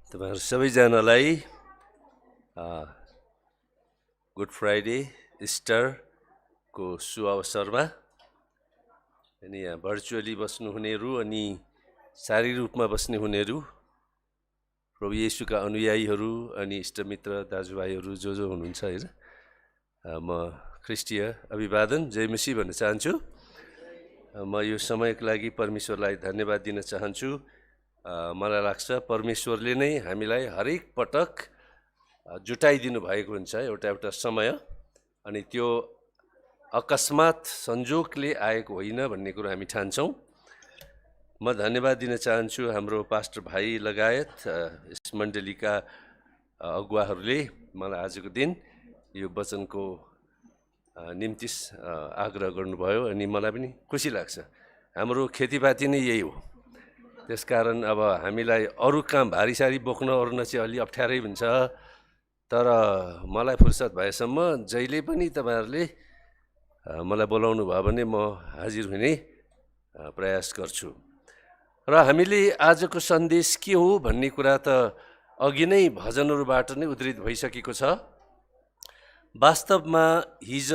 तपाईहरु सबैजनालाई good Friday इस्टरको शुभ अवसरमा अनि यहाँ भर्चुअली बस्नुहुनेहरू अनि शारीरिक रूपमा बस्नुहुनेहरू प्रभु येशूका अनुयायीहरू अनि इष्टमित्र दाजुभाइहरू जो हुनुहुन्छ हैन म ख्रिस्टीय अभिवादन जय मसीह भन्न चाहन्छु। म यो समयको लागि परमेश्वरलाई धन्यवाद दिन चाहन्छु। मलाई लाग्छ परमेश्वरले नै हामीलाई हरेक पटक जुटाइदिनु भएको हुन्छ एउटा समय, अनि त्यो अकस्मात संजोगले आएको होइन भन्ने कुरो हामी ठान्छौँ। म धन्यवाद दिन चाहन्छु हाम्रो पास्टर भाइ लगायत यस मण्डलीका अगुवाहरूले मलाई आजको दिन यो वचनको निम्ति आग्रह गर्नुभयो अनि मलाई पनि खुसी लाग्छ। हाम्रो खेतीपाती नै यही हो, त्यसकारण अब हामीलाई अरू काम भारीसारी बोक्न ओर्न चाहिँ अलि अप्ठ्यारै हुन्छ, तर मलाई फुर्सद भएसम्म जहिले पनि तपाईँहरूले मलाई बोलाउनु भयो भने म हाजिर हुने प्रयास गर्छु। र हामीले आजको सन्देश के हो भन्ने कुरा त अघि नै भजनहरूबाट नै उद्धृत भइसकेको छ। वास्तवमा हिज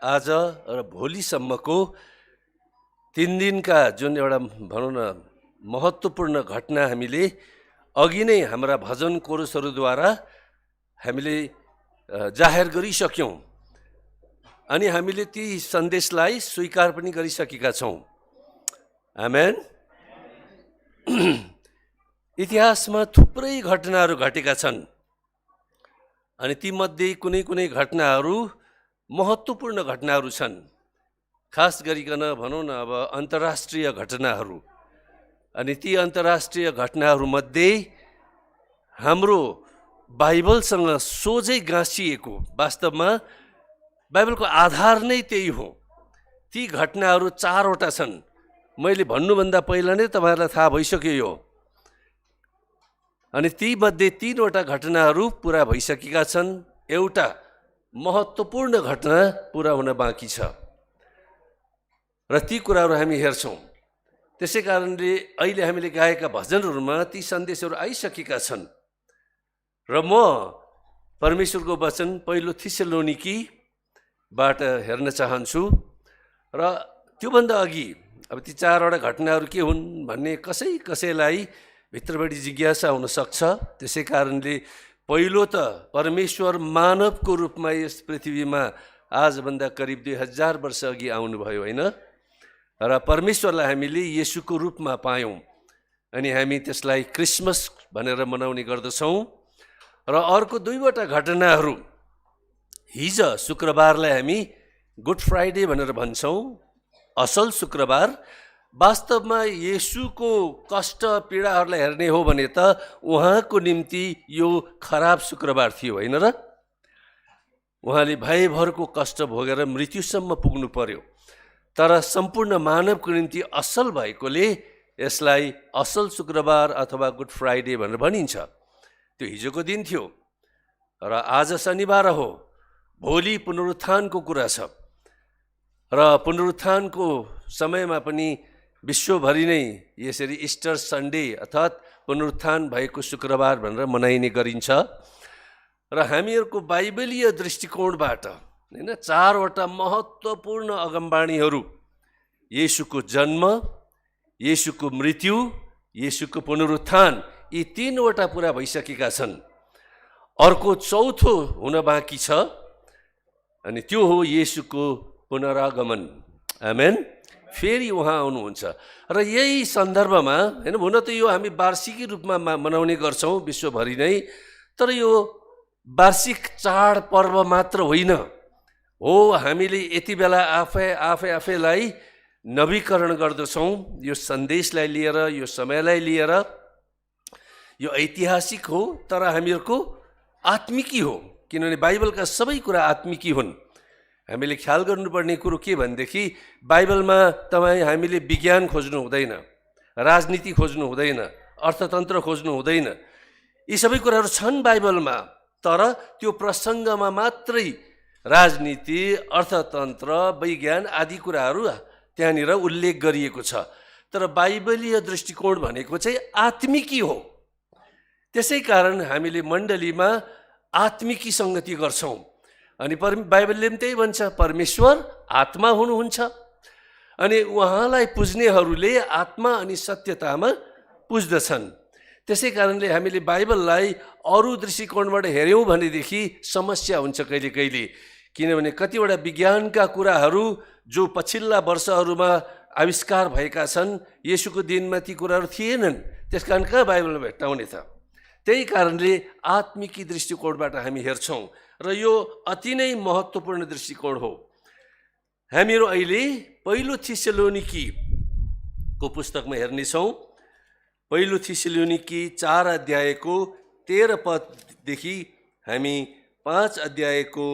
आज र भोलिसम्मको 3 दिनका जुन एउटा भनौँ न महत्त्वपूर्ण घटना हामीले अघि नै हाम्रा भजन कोरसहरूद्वारा हामीले जाहेर गरिसक्यौँ अनि हामीले ती सन्देशलाई स्वीकार पनि गरिसकेका छौँ। आमेन। इतिहासमा थुप्रै घटनाहरू घटेका छन् अनि तीमध्ये कुनै कुनै घटनाहरू महत्त्वपूर्ण घटनाहरू छन्। खास गरिकन भनौँ न अब अन्तर्राष्ट्रिय घटनाहरू, अनि ती अन्तर्राष्ट्रिय घटनाहरूमध्ये हाम्रो बाइबलसँग सोझै गाँसिएको, वास्तवमा बाइबलको आधार नै त्यही हो। ती घटनाहरू 4वटा छन्। मैले भन्नुभन्दा पहिला नै तपाईँहरूलाई थाहा भइसक्यो यो, अनि तीमध्ये 3वटा घटनाहरू पुरा भइसकेका छन्। एउटा महत्त्वपूर्ण घटना पुरा हुन बाँकी छ र ती कुराहरू हामी हेर्छौँ। त्यसै कारणले अहिले हामीले गाएका भजनहरूमा ती सन्देशहरू आइसकेका छन् र म परमेश्वरको वचन पहिलो थिस्सलोनिकीबाट हेर्न चाहन्छु। र त्योभन्दा अघि अब ती 4वटा घटनाहरू के हुन् भन्ने कसैलाई भित्रबाट जिज्ञासा हुनसक्छ। त्यसै कारणले पहिलो त परमेश्वर मानवको रूपमा यस पृथ्वीमा आजभन्दा करिब 2000 वर्ष अघि आउनुभयो होइन, र परमेश्वरलाई हामीले येशूको रूपमा पायौँ अनि हामी त्यसलाई क्रिसमस भनेर मनाउने गर्दछौँ। र अर्को 2वटा घटनाहरू, हिज शुक्रबारलाई हामी गुड फ्राइडे भनेर भन्छौँ, असल शुक्रबार। वास्तवमा येशूको कष्ट पीडाहरूलाई हेर्ने हो भने त उहाँको निम्ति यो खराब शुक्रबार थियो होइन र? उहाँले भयभरको कष्ट भोगेर मृत्युसम्म पुग्नु पर्यो, तर सम्पूर्ण मानवको निम्ति असल भएकोले यसलाई असल शुक्रबार अथवा गुड फ्राइडे भनेर भनिन्छ। त्यो हिजोको दिन थियो र आज शनिबार हो। भोलि पुनरुत्थानको कुरा छ र पुनरुत्थानको समयमा पनि विश्वभरि नै यसरी इस्टर सन्डे अर्थात् पुनरुत्थान भएको शुक्रबार भनेर मनाइने गरिन्छ। र हामीहरूको बाइबलीय दृष्टिकोणबाट हैन 4वटा महत्त्वपूर्ण अगमबाणीहरू, येशूको जन्म, येशूको मृत्यु, येशूको पुनरुत्थान, यी 3वटा पुरा भइसकेका छन्। अर्को 4थो हुन बाँकी छ अनि त्यो हो येशूको पुनरागमन। आमेन। फेरि उहाँ आउनुहुन्छ र यही सन्दर्भमा हैन, हुन त यो हामी वार्षिकी रूपमा मनाउने गर्छौँ विश्वभरि नै, तर यो वार्षिक चाड पर्व मात्र होइन हो। हामीले यति बेला आफैलाई नवीकरण गर्दछौँ यो सन्देशलाई लिएर, यो समयलाई लिएर। यो ऐतिहासिक हो तर हामीहरूको आत्मिकी हो, किनभने बाइबलका सबै कुरा आत्मिकी हुन्। हामीले ख्याल गर्नुपर्ने कुरो के भनेदेखि बाइबलमा हामीले विज्ञान खोज्नु हुँदैन, राजनीति खोज्नु हुँदैन, अर्थतन्त्र खोज्नु हुँदैन। यी सबै कुराहरू छन् बाइबलमा, तर त्यो प्रसङ्गमा मात्रै राजनीति, अर्थतन्त्र, विज्ञान आदि कुराहरू त्यहाँनिर उल्लेख गरिएको छ। तर बाइबलीय दृष्टिकोण भनेको चाहिँ आत्मिकी हो। त्यसै कारण हामीले मण्डलीमा आत्मिकी सङ्गति गर्छौँ। अनि बाइबलले पनि त्यही भन्छ, परमेश्वर आत्मा हुनुहुन्छ अनि उहाँलाई पुज्नेहरूले आत्मा अनि सत्यतामा पुज्दछन्। त्यसै कारणले हामीले बाइबललाई अरू दृष्टिकोणबाट हेऱ्यौँ भनेदेखि समस्या हुन्छ कहिले कहिले, किनभने कतिवटा विज्ञानका कुराहरू जो पछिल्ला वर्षहरूमा आविष्कार भएका छन्, येशूको दिनमा ती कुराहरू थिएनन्, त्यस कारण कहाँ बाइबलमा भेट्टाउने त। त्यही कारणले आत्मिकी दृष्टिकोणबाट हामी हेर्छौँ र यो अति नै महत्त्वपूर्ण दृष्टिकोण हो। हामीहरू अहिले पहिलो थिस्सलुनिकीको पुस्तकमा हेर्नेछौँ। पहिलो थिस्सलुनिकी 4 अध्यायको 13 पददेखि हामी 5 अध्यायको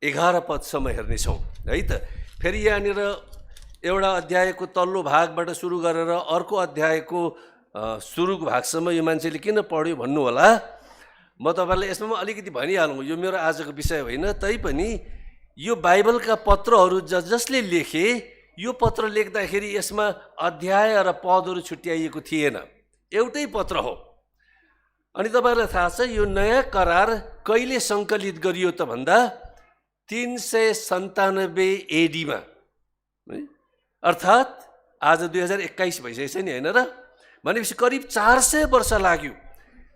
11 पदसम्म हेर्नेछौँ है त। फेरि यहाँनिर एउटा अध्यायको तल्लो भागबाट सुरु गरेर अर्को अध्यायको सुरुको भागसम्म यो मान्छेले किन पढ्यो भन्नु होला। म तपाईँलाई यसमा अलिकति भनिहालौँ, यो मेरो आजको विषय होइन, तैपनि यो बाइबलका पत्रहरू जसले लेखे, यो पत्र लेख्दाखेरि यसमा अध्याय र पदहरू छुट्याइएको थिएन, एउटै पत्र हो। अनि तपाईँलाई थाहा छ यो नयाँ करार कहिले सङ्कलित गरियो त भन्दा 397 एडीमा, अर्थात् आज 2021 भइसकेको छ नि, होइन र? भनेपछि करिब 400 वर्ष लाग्यो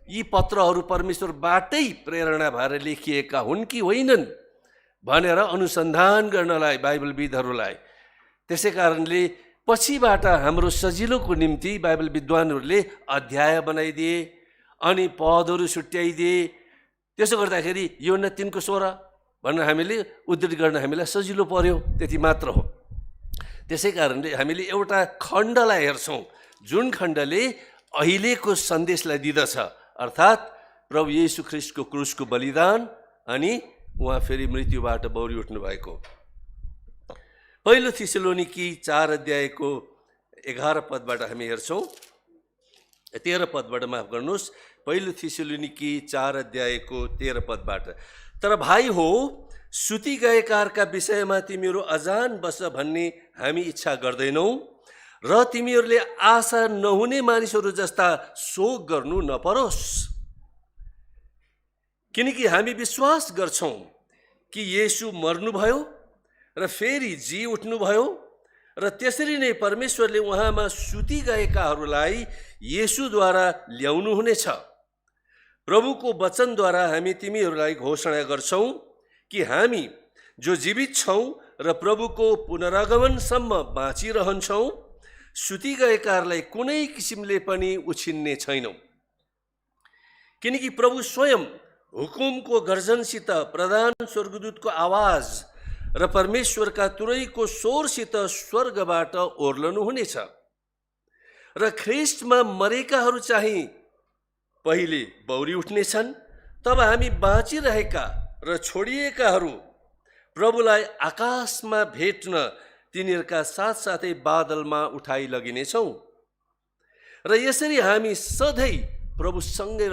यी पत्रहरू परमेश्वरबाटै प्रेरणा भएर लेखिएका हुन् कि होइनन् भनेर अनुसन्धान गर्नलाई बाइबलविदहरूलाई। त्यसै कारणले पछिबाट हाम्रो सजिलोको निम्ति बाइबल विद्वानहरूले अध्याय बनाइदिए अनि पदहरू छुट्याइदिए। त्यसो गर्दाखेरि यो न 3:16 भनेर हामीले उद्धृत गर्न हामीलाई सजिलो पर्यो, त्यति मात्र हो। त्यसै कारणले हामीले एउटा खण्डलाई हेर्छौँ जुन खण्डले अहिलेको सन्देशलाई दिँदछ, अर्थात् प्रभु येशू ख्रिस्टको क्रुसको बलिदान अनि उहाँ फेरि मृत्युबाट बौरी उठ्नु भएको। पहिलो थिस्सलुनिकी 4 अध्यायको 11 पदबाट हामी हेर्छौँ, 13 पदबाट माफ गर्नुहोस्, पहिलो थिस्सलुनिकी 4 अध्यायको 13 पदबाट। तर भाइ हो, सुति गएकाहरूका विषयमा तिमीहरू अजान बस भन्ने हामी इच्छा गर्दैनौँ र तिमीहरूले आशा नहुने मानिसहरू जस्ता शोक गर्नु नपरोस्, किनकि हामी विश्वास गर्छौँ कि येशू मर्नुभयो र फेरि जी उठ्नुभयो र त्यसरी नै परमेश्वरले उहाँमा सुति गएकाहरूलाई येशूद्वारा ल्याउनुहुनेछ। प्रभुको वचनद्वारा हामी तिमीहरूलाई घोषणा गर्छौँ कि हामी जो जीवित छौँ र प्रभुको पुनरागमनसम्म बाँचिरहन्छौँ, सुति गएकाहरूलाई कुनै किसिमले पनि उछिन्ने छैनौँ। किनकि प्रभु स्वयं हुकुमको गर्जनसित, प्रधान स्वर्गदूतको आवाज र परमेश्वरका तुरैको स्वरसित स्वर्गबाट ओर्लनुहुनेछ र ख्रिस्टमा मरेकाहरू चाहिँ पहिले बौरी उठ्नेछन्। तब हामी बाँचिरहेका र छोडिएकाहरू प्रभुलाई आकाशमा भेट्न तिनीहरूका साथसाथै बादलमा उठाइ लगिनेछौँ र यसरी हामी सधैँ प्रभुसँगै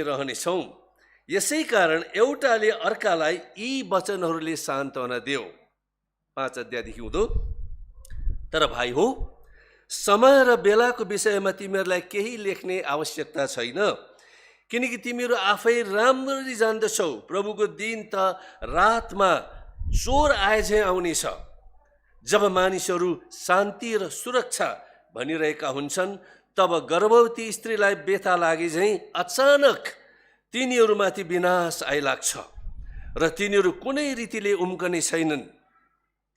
रहनेछौँ यसै कारण एउटाले अर्कालाई यी वचनहरूले सान्त्वना देऊ। 5 अध्यायदेखि हुँदो। तर भाइ हो, समय र बेलाको विषयमा तिमीहरूलाई केही लेख्ने आवश्यकता छैन, किनकि तिमीहरू आफै राम्ररी जान्दछौ प्रभुको दिन त रातमा चोर आए झैँ आउनेछ, जब मानिसहरू शान्ति र सुरक्षा भनिरहेका हुन्छन्, तब गर्भवती स्त्रीलाई व्यथा लागे झैँ अचानक तिनीहरूमाथि विनाश आइलाग्छ र तिनीहरू कुनै रीतिले उम्कने छैनन्।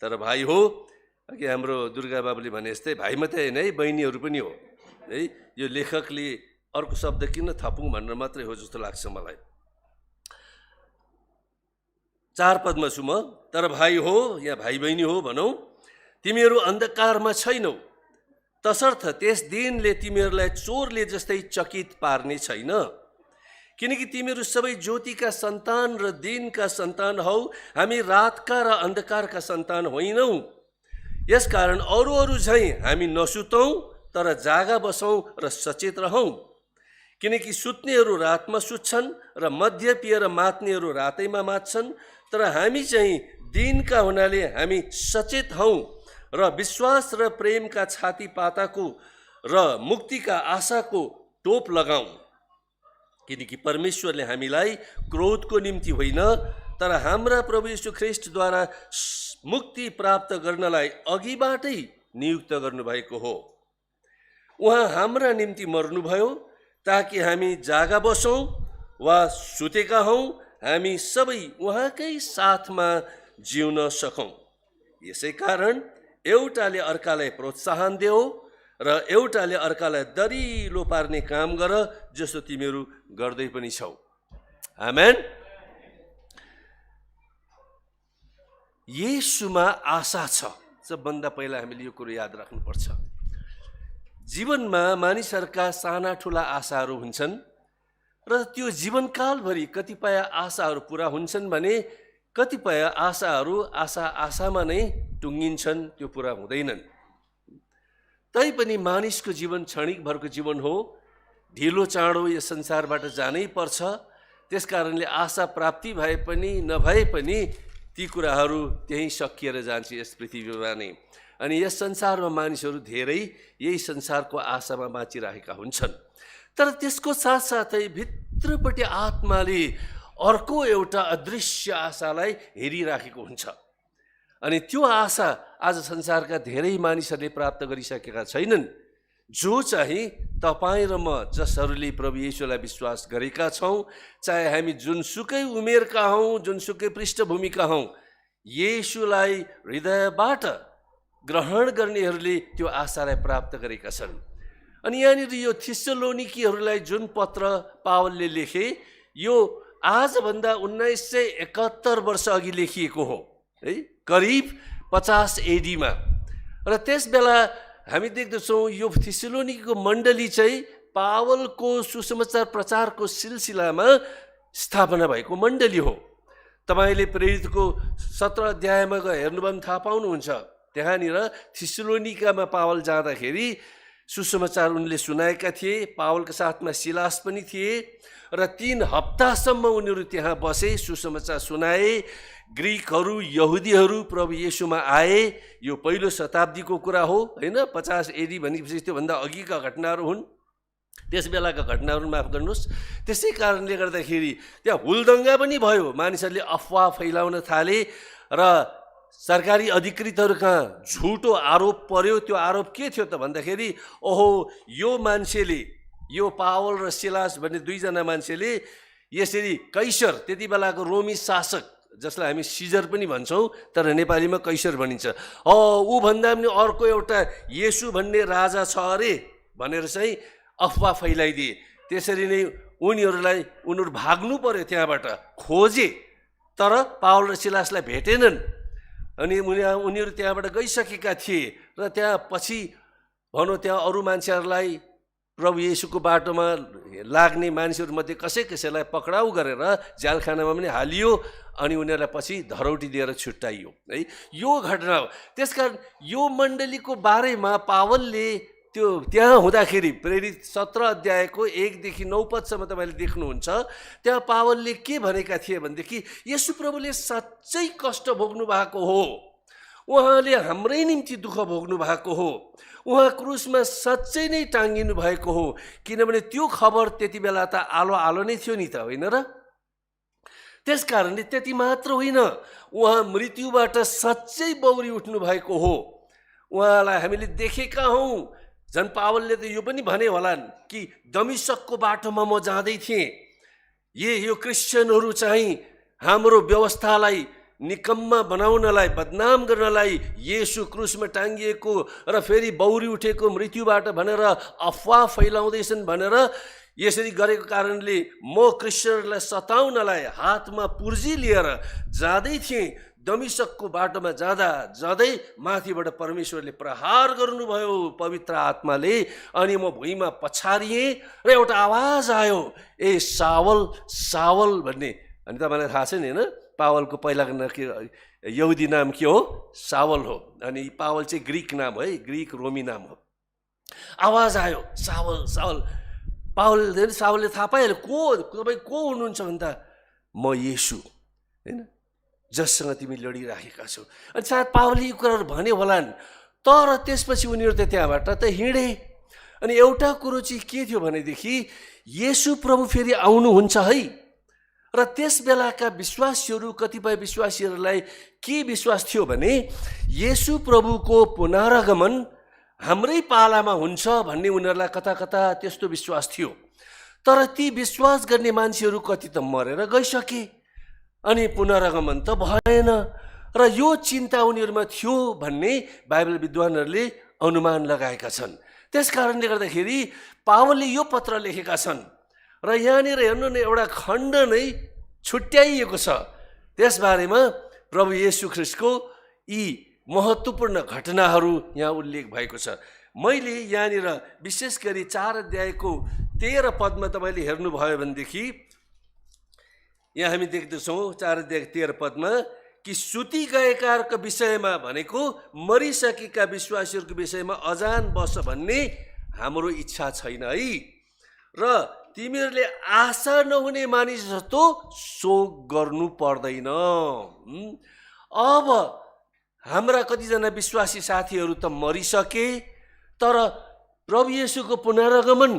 तर भाइ हो, अघि हाम्रो दुर्गा बाबुले भने जस्तै भाइ मात्रै होइन है, बहिनीहरू पनि हो है। यो लेखकले अर्को शब्द किन थपौँ भनेर मात्रै हो जस्तो लाग्छ मलाई। 4 पदमा छु म। तर भाइ हो, या भाइ बहिनी हो भनौँ, तिमीहरू अन्धकारमा छैनौ, तसर्थ त्यस दिनले तिमीहरूलाई चोरले जस्तै चकित पार्ने छैन, किनकि तिमीहरू सबै ज्योतिका सन्तान र दिनका सन्तान हौ, हामी रातका र अन्धकारका सन्तान होइनौँ। यसकारण अरू झैँ हामी नसुतौँ, तर जागा बसौँ र सचेत रहौँ, किनकि सुत्नेहरू रातमा सुत्छन् र मद्यपीय र मात्नेहरू रातैमा मात्छन्, तर हामी चाहिँ दिनका हुनाले हामी सचेत हौँ र विश्वास र प्रेमका छाती पाताको र मुक्तिका आशाको टोप लगाऊ, किनकि परमेश्वरले हामीलाई क्रोधको निम्ति होइन तर हाम्रा प्रभु यीशु ख्रीष्टद्वारा मुक्ति प्राप्त गर्नलाई अघिबाटै नियुक्त गर्नुभएको हो। उहाँ हाम्रा निम्ति मर्नुभयो ताकि हामी जागा बसौँ वा सुतेका हौँ, हामी सबै उहाँकै साथमा जिउन सकौँ। यसै कारण एउटाले अर्कालाई प्रोत्साहन देऊ र एउटाले अर्कालाई दरिलो पार्ने काम गर, जस्तो तिमीहरू गर्दै पनि छौ। आमेन। येशूमा आशा छ। सबभन्दा पहिला हामीले यो कुरो याद राख्नुपर्छ। जीवनमा मानिसहरूका साना ठुला आशाहरू हुन्छन् र त्यो जीवनकालभरि कतिपय आशाहरू पुरा हुन्छन् भने कतिपय आशाहरू आशामा नै टुङ्गिन्छन्, त्यो पुरा हुँदैनन्। तैपनि मानिसको जीवन क्षणिक भरको जीवन हो, ढिलो चाँडो यस संसारबाट जानै पर्छ। त्यसकारणले आशा प्राप्ति भए पनि नभए पनि ती कुराहरू त्यहीँ सकिएर जान्छ यस पृथ्वीमा नै। अनि यस संसारमा मानिसहरू धेरै यही संसारको आशामा बाँचिरहेका हुन्छन्। तर त्यसको साथसाथै भित्रपट्टि आत्माले अर्को एउटा अदृश्य आशालाई हेरिराखेको हुन्छ। अनि त्यो आशा आज संसारका धेरै मानिसहरूले प्राप्त गरिसकेका छैनन्, जो चाहिँ तपाईँ र म जसहरूले प्रभु येशूलाई विश्वास गरेका छौँ, चाहे हामी जुनसुकै उमेरका हौँ, जुनसुकै पृष्ठभूमिका हौँ, येशूलाई हृदयबाट ग्रहण गर्नेहरूले त्यो आशालाई प्राप्त गरेका छन्। अनि यहाँनिर यो थिस्सलोनिकीहरूलाई जुन पत्र पावलले लेखे, यो आजभन्दा 1971 वर्ष अघि लेखिएको हो है, करिब 50 एडीमा। र त्यस बेला हामी देख्दछौँ यो थिस्सलोनिकीको मण्डली चाहिँ पावलको सुसमाचार प्रचारको सिलसिलामा स्थापना भएको मण्डली हो। तपाईँले प्रेरितको 17 अध्यायमा हेर्नुभयो भने थाहा पाउनुहुन्छ। त्यहाँनिर थिस्सलोनिकामा पावल जाँदाखेरि सुसमाचार उनले सुनाएका थिए। पावलका साथमा सिलास पनि थिए र 3 हप्तासम्म उनीहरू त्यहाँ बसे, सुसमाचार सुनाए। ग्रिकहरू, यहुदीहरू प्रभु येशूमा आए। यो पहिलो शताब्दीको कुरा हो होइन, 50 एडी भनेपछि त्योभन्दा अघिका घटनाहरू हुन्, त्यस बेलाका घटनाहरू माफ गर्नुहोस्। त्यसै कारणले गर्दाखेरि त्यहाँ हुलदङ्गा पनि भयो, मानिसहरूले अफवाह फैलाउन थाले र सरकारी अधिकृतहरू कहाँ झुटो आरोप पर्यो। त्यो आरोप के थियो त भन्दाखेरि, ओहो यो मान्छेले, यो पावल र सिलास भन्ने दुईजना मान्छेले यसरी कैसर, त्यति बेलाको रोमी शासक जसलाई हामी सिजर पनि भन्छौँ तर नेपालीमा कैसर भनिन्छ, ऊ भन्दा पनि अर्को एउटा येशू भन्ने राजा छ अरे भनेर चाहिँ अफवाह फैलाइदिए। त्यसरी नै उनीहरू भाग्नु पर्यो, त्यहाँबाट खोजे तर पावल र सिलासलाई भेटेनन्। अनि उनीहरू त्यहाँबाट गइसकेका थिए र त्यहाँ पछि भनौँ त्यहाँ अरू मान्छेहरूलाई प्रभु येशूको बाटोमा लाग्ने मानिसहरूमध्ये कसैलाई पक्राउ गरेर झ्यालखानामा पनि हालियो अनि उनीहरूलाई पछि धरौटी दिएर छुट्याइयो है। यो घटना हो। त्यसकारण यो मण्डलीको बारेमा पावलले त्यो त्यहाँ हुँदाखेरि प्रेरित 17 अध्यायको 1 देखि 9 पदसम्म तपाईँले देख्नुहुन्छ। त्यहाँ पावलले के भनेका थिए भनेदेखि, येशू प्रभुले साँच्चै कष्ट भोग्नु भएको हो, उहाँले हाम्रै निम्ति दुःख भोग्नु भएको हो, उहाँ क्रुसमा साँच्चै नै टाङ्गिनु भएको हो। किनभने त्यो खबर त्यति बेला त आलो नै थियो नि त, होइन र? त्यस कारणले त्यति मात्र होइन, उहाँ मृत्युबाट साँच्चै बौरी उठ्नु भएको हो। उहाँलाई हामीले देखेका हौँ। झन् पावलले त यो पनि भने होलान् कि दमिश्कको बाटोमा म जाँदै थिएँ, यो क्रिस्चियनहरू चाहिँ हाम्रो व्यवस्थालाई निकम्मा बनाउनलाई, बदनाम गर्नलाई येशू क्रुसमा टाङ्गिएको र फेरि बौरी उठेको मृत्युबाट भनेर अफवाह फैलाउँदैछन् भनेर यसरी गरेको कारणले म क्रिस्चियनहरूलाई सताउनलाई हातमा पुर्जी लिएर जाँदै थिएँ। दमिश्कको बाटोमा जाँदै माथिबाट परमेश्वरले प्रहार गर्नुभयो पवित्र आत्माले, अनि म भुइँमा पछारिएँ र एउटा आवाज आयो, ए सावल सावल भन्ने। अनि तपाईँलाई थाहा छ नि होइन, पावलको पहिलाको यहुदी नाम के हो? सावल हो। अनि पावल चाहिँ ग्रिक नाम हो है, ग्रिक रोमी नाम हो। आवाज आयो सावल सावल। सावलले थाहा पाइहाल्यो तपाईँ को हुनुहुन्छ भन्दा म येशू होइन, जससँग तिमी लडिराखेका छौ। अनि सायद पावलले यो कुराहरू भने होलान्, तर त्यसपछि उनीहरू त त्यहाँबाट त हिँडे अनि एउटा कुरो चाहिँ के थियो भनेदेखि येशू प्रभु फेरि आउनुहुन्छ है। र त्यस बेलाका विश्वासीहरू, कतिपय विश्वासीहरूलाई के विश्वास थियो भने येशू प्रभुको पुनरागमन हाम्रै पालामा हुन्छ भन्ने उनीहरूलाई कता कता त्यस्तो विश्वास थियो। तर ती विश्वास गर्ने मान्छेहरू कति त मरेर गइसके अनि पुनरागमन त भएन र यो चिन्ता उनीहरूमा थियो भन्ने बाइबल विद्वानहरूले अनुमान लगाएका छन्। त्यस कारणले गर्दाखेरि पावलले यो पत्र लेखेका छन् र यहाँनिर हेर्नु न एउटा खण्ड नै छुट्याइएको छ। त्यसबारेमा प्रभु येशू ख्रीष्टको यी महत्त्वपूर्ण घटनाहरू यहाँ उल्लेख भएको छ। मैले यहाँनिर विशेष गरी 4 अध्यायको 13 पदमा तपाईँले हेर्नुभयो भनेदेखि यहाँ हामी देख्दछौँ 4 अध्याय 13 पदमा कि सुति गएकाहरूको विषयमा भनेको मरिसकेका विश्वासीहरूको विषयमा अजान बस भन्ने हाम्रो इच्छा छैन है। र तिमीहरूले आशा नहुने मानिस जस्तो शोक गर्नु पर्दैन। अब हाम्रा कतिजना विश्वासी साथीहरू त मरिसके, तर प्रभु येशूको पुनरागमन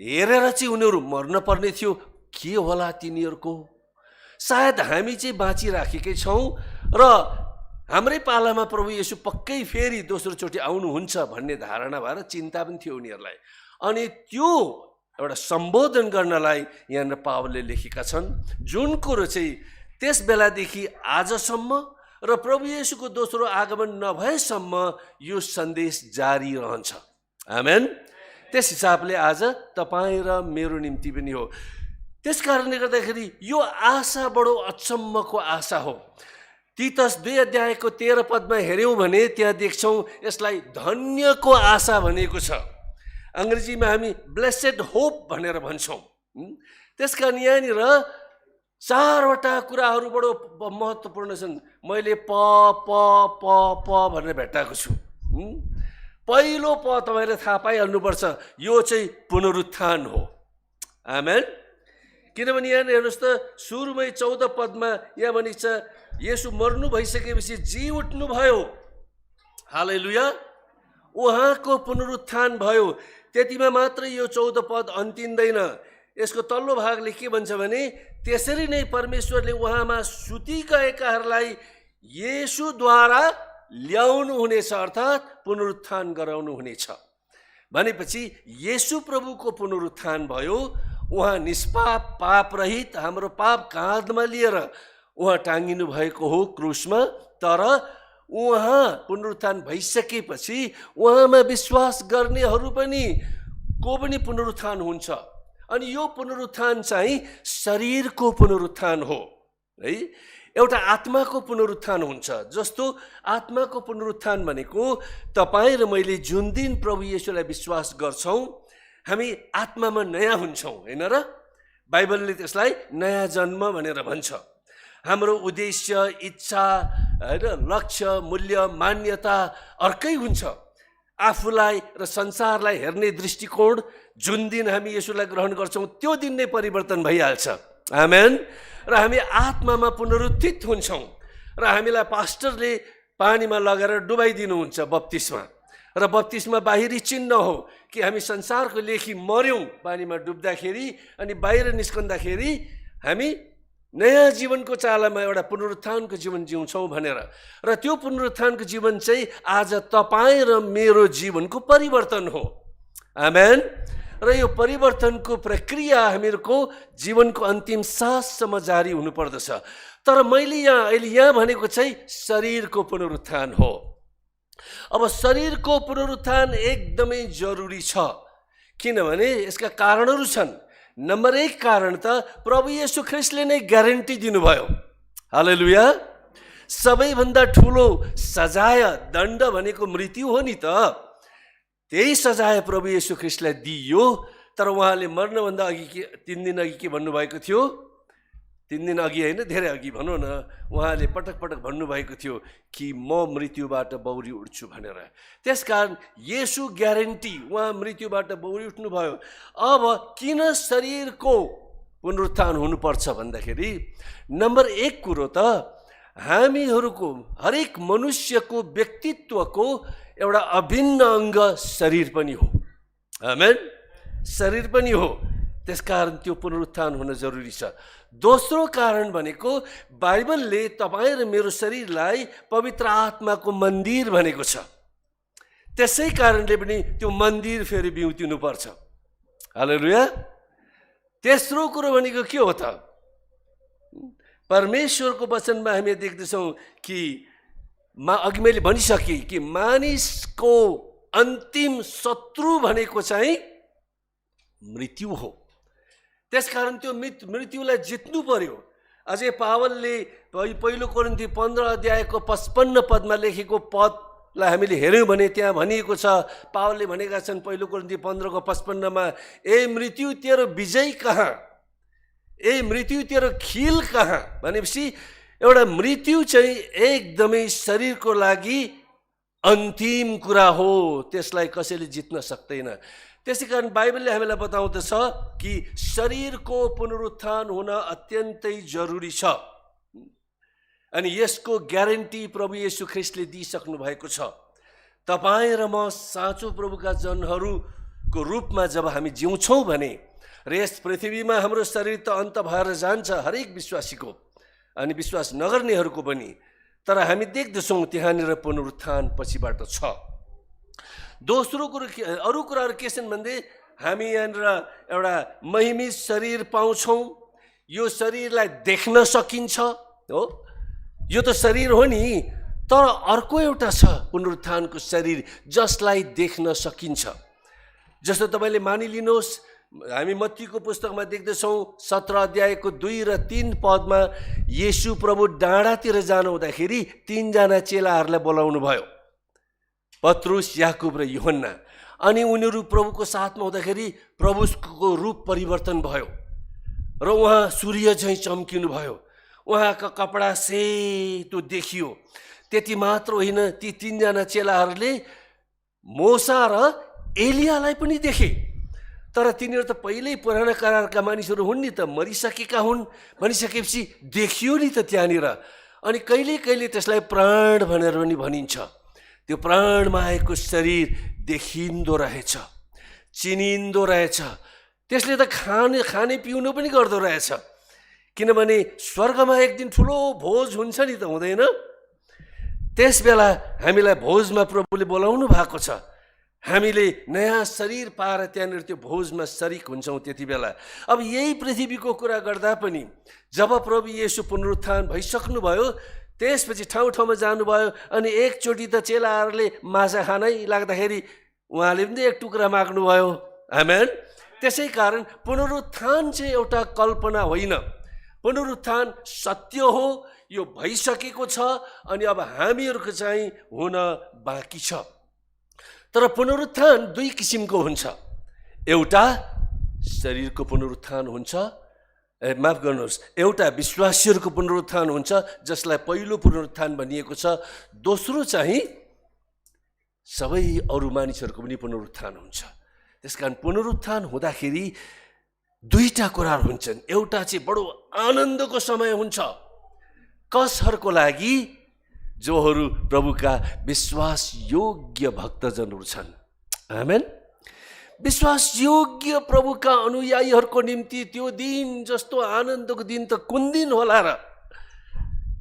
हेरेर चाहिँ उनीहरू मर्न पर्ने थियो। के होला तिनीहरूको? सायद हामी चाहिँ बाँचिराखेकै छौँ र हाम्रै पालामा प्रभु येशू पक्कै फेरि दोस्रो चोटि आउनुहुन्छ भन्ने धारणा भएर चिन्ता पनि थियो उनीहरूलाई। अनि त्यो एउटा सम्बोधन गर्नलाई यहाँनिर पावलले लेखेका छन्, जुन कुरो चाहिँ त्यस बेलादेखि आजसम्म र प्रभु येशूको दोस्रो आगमन नभएसम्म यो सन्देश जारी रहन्छ। आमेन। त्यस हिसाबले आज तपाईँ र मेरो निम्ति पनि हो। त्यस कारणले गर्दाखेरि यो आशा बडो अचम्मको आशा हो। तीतस 2 अध्यायको 13 पदमा हेऱ्यौँ भने त्यहाँ देख्छौँ यसलाई धन्यको आशा भनेको छ। अङ्ग्रेजीमा हामी ब्लेसेड होप भनेर भन्छौँ। त्यस कारण यहाँनिर 4वटा कुराहरू बडो महत्त्वपूर्ण छन्। मैले प प प प भनेर भेटाएको छु। पहिलो प तपाईँले थाहा पाइहाल्नुपर्छ, यो चाहिँ पुनरुत्थान हो। आमेन। किनभने यहाँ हेर्नुहोस् त, सुरुमै 14 पदमा यहाँ भनेको छ येशू मर्नु भइसकेपछि जी उठ्नु भयो। हालेलुया। उहाँको पुनरुत्थान भयो। त्यतिमा मात्र यो 14 पद अन्तिँदैन। यसको तल्लो भागले के भन्छ भने त्यसरी नै परमेश्वरले उहाँमा सुति गएकाहरूलाई येशूद्वारा ल्याउनु हुनेछ, अर्थात् पुनरुत्थान गराउनु हुनेछ। भनेपछि येशू प्रभुको पुनरुत्थान भयो। उहाँ निष्पाप पाप रहित हाम्रो पाप काँधमा लिएर उहाँ टाँगिनु भएको हो क्रुसमा। तर उहाँ पुनरुत्थान भइसकेपछि उहाँमा विश्वास गर्नेहरू पनि को पनि पुनरुत्थान हुन्छ। अनि यो पुनरुत्थान चाहिँ शरीरको पुनरुत्थान हो है। एउटा आत्माको पुनरुत्थान हुन्छ। जस्तो आत्माको पुनरुत्थान भनेको तपाईँ र मैले जुन दिन प्रभु येशूलाई विश्वास गर्छौँ हामी आत्मामा नयाँ हुन्छौँ, होइन र? बाइबलले त्यसलाई नयाँ जन्म भनेर भन्छ। हाम्रो उद्देश्य, इच्छा, होइन, लक्ष्य, मूल्य, मान्यता अर्कै हुन्छ। आफूलाई र संसारलाई हेर्ने दृष्टिकोण जुन दिन हामी येशूलाई ग्रहण गर्छौँ त्यो दिन नै परिवर्तन भइहाल्छ। आमेन। र हामी आत्मामा पुनरुत्थित हुन्छौँ र हामीलाई पास्टरले पानीमा लगेर डुबाइदिनुहुन्छ बप्तिस्मा। र बप्तिस्मा बाहिरी चिन्ह हो कि हामी संसारको लेखी मर्यौँ पानीमा डुब्दाखेरि, अनि बाहिर निस्कँदाखेरि हामी नयाँ जीवनको चालामा एउटा पुनरुत्थानको जीवन जिउँछौँ भनेर। र त्यो पुनरुत्थानको जीवन चाहिँ आज तपाईँ र मेरो जीवनको परिवर्तन हो। आमेन। र यो परिवर्तनको प्रक्रिया हामीहरूको जीवनको अन्तिम साससम्म जारी हुनुपर्दछ। तर मैले अहिले यहाँ भनेको चाहिँ शरीरको पुनरुत्थान हो। अब शरीरको पुनरुत्थान एकदमै जरुरी छ, किनभने यसका कारणहरू छन्। नम्बर 1 कारण त प्रभु येशू ख्रीष्टले नै ग्यारेन्टी दिनुभयो। हालेलुया। सबैभन्दा ठुलो सजाय, दण्ड भनेको मृत्यु हो नि त। त्यही सजाय प्रभु येशू ख्रीष्टलाई दिइयो। तर उहाँले मर्नभन्दा अघि 3 दिन अघि के भन्नुभएको थियो? 3 दिन अघि होइन, धेरै अघि भनौँ न, उहाँले पटक पटक भन्नुभएको थियो कि म मृत्युबाट बौरी उठ्छु भनेर। त्यसकारण येशू ग्यारेन्टी, उहाँ मृत्युबाट बौरी उठ्नुभयो। अब किन शरीरको पुनरुत्थान हुनुपर्छ भन्दाखेरि नम्बर 1 कुरो त हामीहरूको हरेक मनुष्यको व्यक्तित्वको एउटा अभिन्न अङ्ग शरीर पनि हो। आमेन। शरीर पनि हो, त्यसकारण त्यो पुनरुत्थान हुन जरुरी छ। दोस्रो कारण भनेको बाइबलले तपाईँ र मेरो शरीरलाई पवित्र आत्माको मन्दिर भनेको छ। त्यसै कारणले पनि त्यो मन्दिर फेरि बिउतिनु पर्छ। हालेलुया। तेस्रो कुरो भनेको के हो त? परमेश्वरको वचनमा हामी देख्दछौँ कि अघि मैले भनिसकेँ कि मानिसको अन्तिम शत्रु भनेको चाहिँ मृत्यु हो। त्यसकारण त्यो मृत्युलाई जित्नु पर्यो। अझै पावलले पहिलो कोरिन्थी 15 अध्यायको 55 पदमा लेखेको पदलाई हामीले हेऱ्यौँ भने त्यहाँ भनिएको छ, पावलले भनेका छन् पहिलो कोरिन्थी 15 को 55 मा, ए मृत्यु तेरो विजय कहाँ, ए मृत्यु तेरो खिल कहाँ? भनेपछि एउटा मृत्यु चाहिँ एकदमै शरीरको लागि अन्तिम कुरा हो, त्यसलाई कसैले जित्न सक्दैन। त्यसै कारण बाइबलले हामीलाई बताउँदछ कि शरीरको पुनरुत्थान हुन अत्यन्तै जरुरी छ। अनि यसको ग्यारेन्टी प्रभु येशू ख्रिस्टले दिइसक्नु भएको छ। तपाईँ र म साँचो प्रभुका जनहरूको रूपमा जब हामी जिउँछौँ भने र यस पृथ्वीमा हाम्रो शरीर त अन्त भएर जान्छ, हरेक विश्वासीको अनि विश्वास नगर्नेहरूको पनि, तर हामी देख्दछौँ त्यहाँनिर पुनरुत्थान पछिबाट छ। दोस्रो कुरो अरू कुराहरू के छन् भन्दै हामी यहाँनिर एउटा महिमित शरीर पाउँछौँ। यो शरीरलाई देख्न सकिन्छ हो, यो त शरीर हो नि, तर अर्को एउटा छ पुनरुत्थानको शरीर जसलाई देख्न सकिन्छ। जस्तो तपाईँले मानिलिनुहोस्, हामी मत्तीको पुस्तकमा देख्दछौँ 17 अध्यायको 2 र 3 पदमा येशू प्रभु डाँडातिर जानुहुँदाखेरि 3 जना चेलाहरूलाई बोलाउनु भयो, पत्रुस, याकुब र यूहन्ना। अनि उनीहरू प्रभुको साथमा हुँदाखेरि प्रभुको रूप परिवर्तन भयो र उहाँ सूर्य झैँ चम्किनु भयो, उहाँका कपडा सेतो देखियो। त्यति मात्र होइन, ती 3 जना चेलाहरूले मोसा र एलियालाई पनि देखे। तर तिनीहरू त पहिल्यै पुराना करारका मानिसहरू हुन् नि त, मरिसकेका हुन्, भनिसकेपछि देखियो नि त त्यहाँनिर। अनि कहिले कहिले त्यसलाई प्राण भनेर पनि भनिन्छ। त्यो प्राणमा आएको शरीर देखिँदो रहेछ, चिनिँदो रहेछ। त्यसले त खाने पिउनु पनि गर्दो रहेछ, किनभने स्वर्गमा एक दिन ठुलो भोज हुन्छ नि त, हुँदैन? त्यस बेला हामीलाई भोजमा प्रभुले बोलाउनु भएको छ। हामीले नयाँ शरीर पाएर त्यहाँनिर त्यो भोजमा शरीक हुन्छौँ त्यति बेला। अब यही पृथ्वीको कुरा गर्दा पनि जब प्रभु येशू पुनरुत्थान भइसक्नुभयो, त्यसपछि ठाउँ ठाउँमा जानुभयो। अनि एकचोटि त चेलाहरूले माछा खानै लाग्दाखेरि उहाँले पनि एक टुक्रा माग्नुभयो। आमेन। त्यसै कारण पुनरुत्थान चाहिँ एउटा कल्पना होइन, पुनरुत्थान सत्य हो, यो भइसकेको छ। अनि अब हामीहरूको चाहिँ हुन बाँकी छ। तर पुनरुत्थान 2 किसिमको हुन्छ। एउटा शरीरको पुनरुत्थान हुन्छ, माफ गर्नुहोस्, एउटा विश्वासीहरूको पुनरुत्थान हुन्छ जसलाई पहिलो पुनरुत्थान भनिएको छ। दोस्रो चाहिँ सबै अरू मानिसहरूको पनि पुनरुत्थान हुन्छ। त्यसकारण पुनरुत्थान हुँदाखेरि 2टा कुराहरू हुन्छन्। एउटा चाहिँ बडो आनन्दको समय हुन्छ कसहरूको लागि? जोहरू प्रभुका विश्वास योग्य भक्तजनहरू छन्। आमेन। विश्वास योग्य प्रभुका अनुयायीहरूको निम्ति त्यो दिन जस्तो आनन्दको दिन त कुन दिन होला र?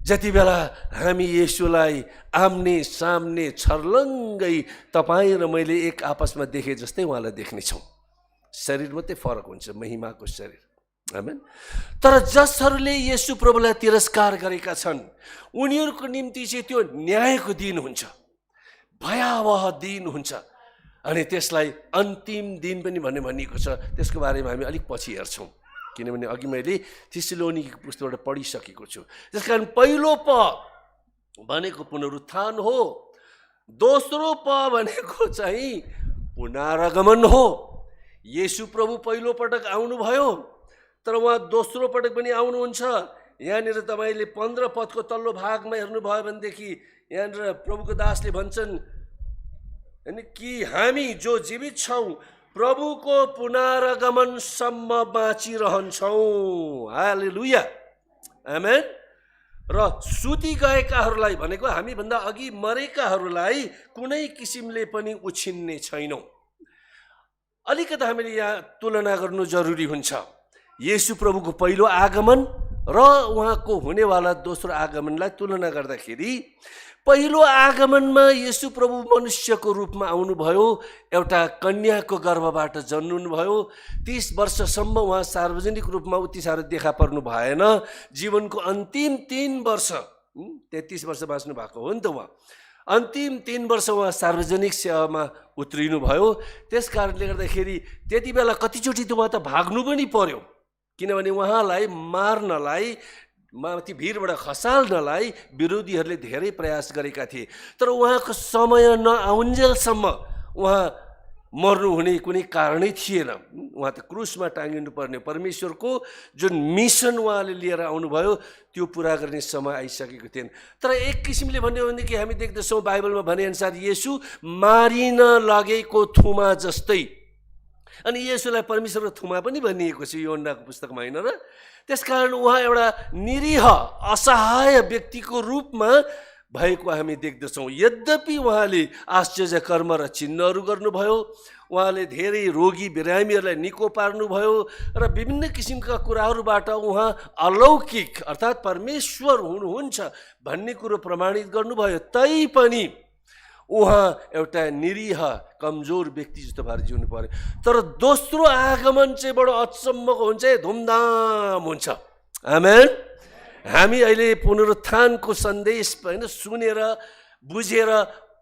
जति बेला हामी येशूलाई आम्ने सामने छर्लङ्गै तपाईँ र मैले एक आपसमा देखे जस्तै उहाँलाई देख्नेछौँ। शरीर मात्रै फरक हुन्छ, महिमाको शरीर। आमेन। तर जसहरूले येशू प्रभुलाई तिरस्कार गरेका छन् उनीहरूको निम्ति चाहिँ त्यो न्यायको दिन हुन्छ, भयावह दिन हुन्छ। अनि त्यसलाई अन्तिम दिन पनि भनिएको छ। त्यसको बारेमा हामी अलिक पछि हेर्छौँ, किनभने अघि मैले थिस्सलुनीको पुस्तकबाट पढिसकेको छु। त्यसकारण पहिलो प भनेको पुनरुत्थान हो, दोस्रो प भनेको चाहिँ पुनरागमन हो। येशू प्रभु पहिलो पटक आउनुभयो, तर उहाँ दोस्रो पटक पनि आउनुहुन्छ। यहाँनिर तपाईँले 15 पदको तल्लो भागमा हेर्नुभयो भनेदेखि यहाँनिर प्रभुको दासले भन्छन् कि हामी जो जीवित छौँ प्रभुको पुनरागमनसम्म बाँचिरहन्छौँ। हालेलुया। आमेन। र सुति गएकाहरूलाई भनेको हामीभन्दा अघि मरेकाहरूलाई कुनै किसिमले पनि उछिन्ने छैनौँ। अलिकति हामीले यहाँ तुलना गर्नु जरुरी हुन्छ। येशू प्रभुको पहिलो आगमन र उहाँको हुनेवाला दोस्रो आगमनलाई तुलना गर्दाखेरि पहिलो आगमनमा येशू प्रभु मनुष्यको रूपमा आउनुभयो, एउटा कन्याको गर्भबाट जन्मनुभयो। 30 वर्षसम्म उहाँ सार्वजनिक रूपमा उति साह्रो देखा पर्नु भएन। जीवनको अन्तिम 3 वर्ष 33 वर्ष बाँच्नु भएको हो नि त उहाँ। अन्तिम 3 वर्ष उहाँ सार्वजनिक सेवामा उत्रिनु भयो। त्यस कारणले गर्दाखेरि त्यति बेला कतिचोटि त उहाँ त भाग्नु पनि पर्यो, किनभने उहाँलाई मार्नलाई, माथि भिरबाट खसाल्नलाई विरोधीहरूले धेरै प्रयास गरेका थिए। तर उहाँको समय नआउन्जेलसम्म उहाँ मर्नुहुने कुनै कारणै थिएन। उहाँ त क्रुसमा टाँगिनु पर्ने परमेश्वरको जुन मिसन उहाँले लिएर आउनुभयो त्यो पुरा गर्ने समय आइसकेको थिएन। तर एक किसिमले भन्यो भनेदेखि हामी देख्दछौँ बाइबलमा भनेअनुसार येशू मारिन लागेको थुमा जस्तै, अनि येशूलाई परमेश्वरको थुमा पनि भनिएको छ योहन्नाको पुस्तकमा, होइन र? त्यसकारण उहाँ एउटा निरीह असहाय व्यक्तिको रूपमा भएको हामी देख्दछौँ। यद्यपि उहाँले आश्चर्य कर्म र चिन्हहरू गर्नुभयो, उहाँले धेरै रोगी बिरामीहरूलाई निको पार्नुभयो र विभिन्न किसिमका कुराहरूबाट उहाँ अलौकिक अर्थात् परमेश्वर हुनुहुन्छ भन्ने कुरो प्रमाणित गर्नुभयो। तैपनि उहाँ एउटा निरीह कमजोर व्यक्ति जस्तो भएर जिउनु पर्यो। तर दोस्रो आगमन चाहिँ बडो अचम्मको हुन्छ, धुमधाम हुन्छ। आमेन। हामी अहिले पुनरुत्थानको सन्देश होइन सुनेर बुझेर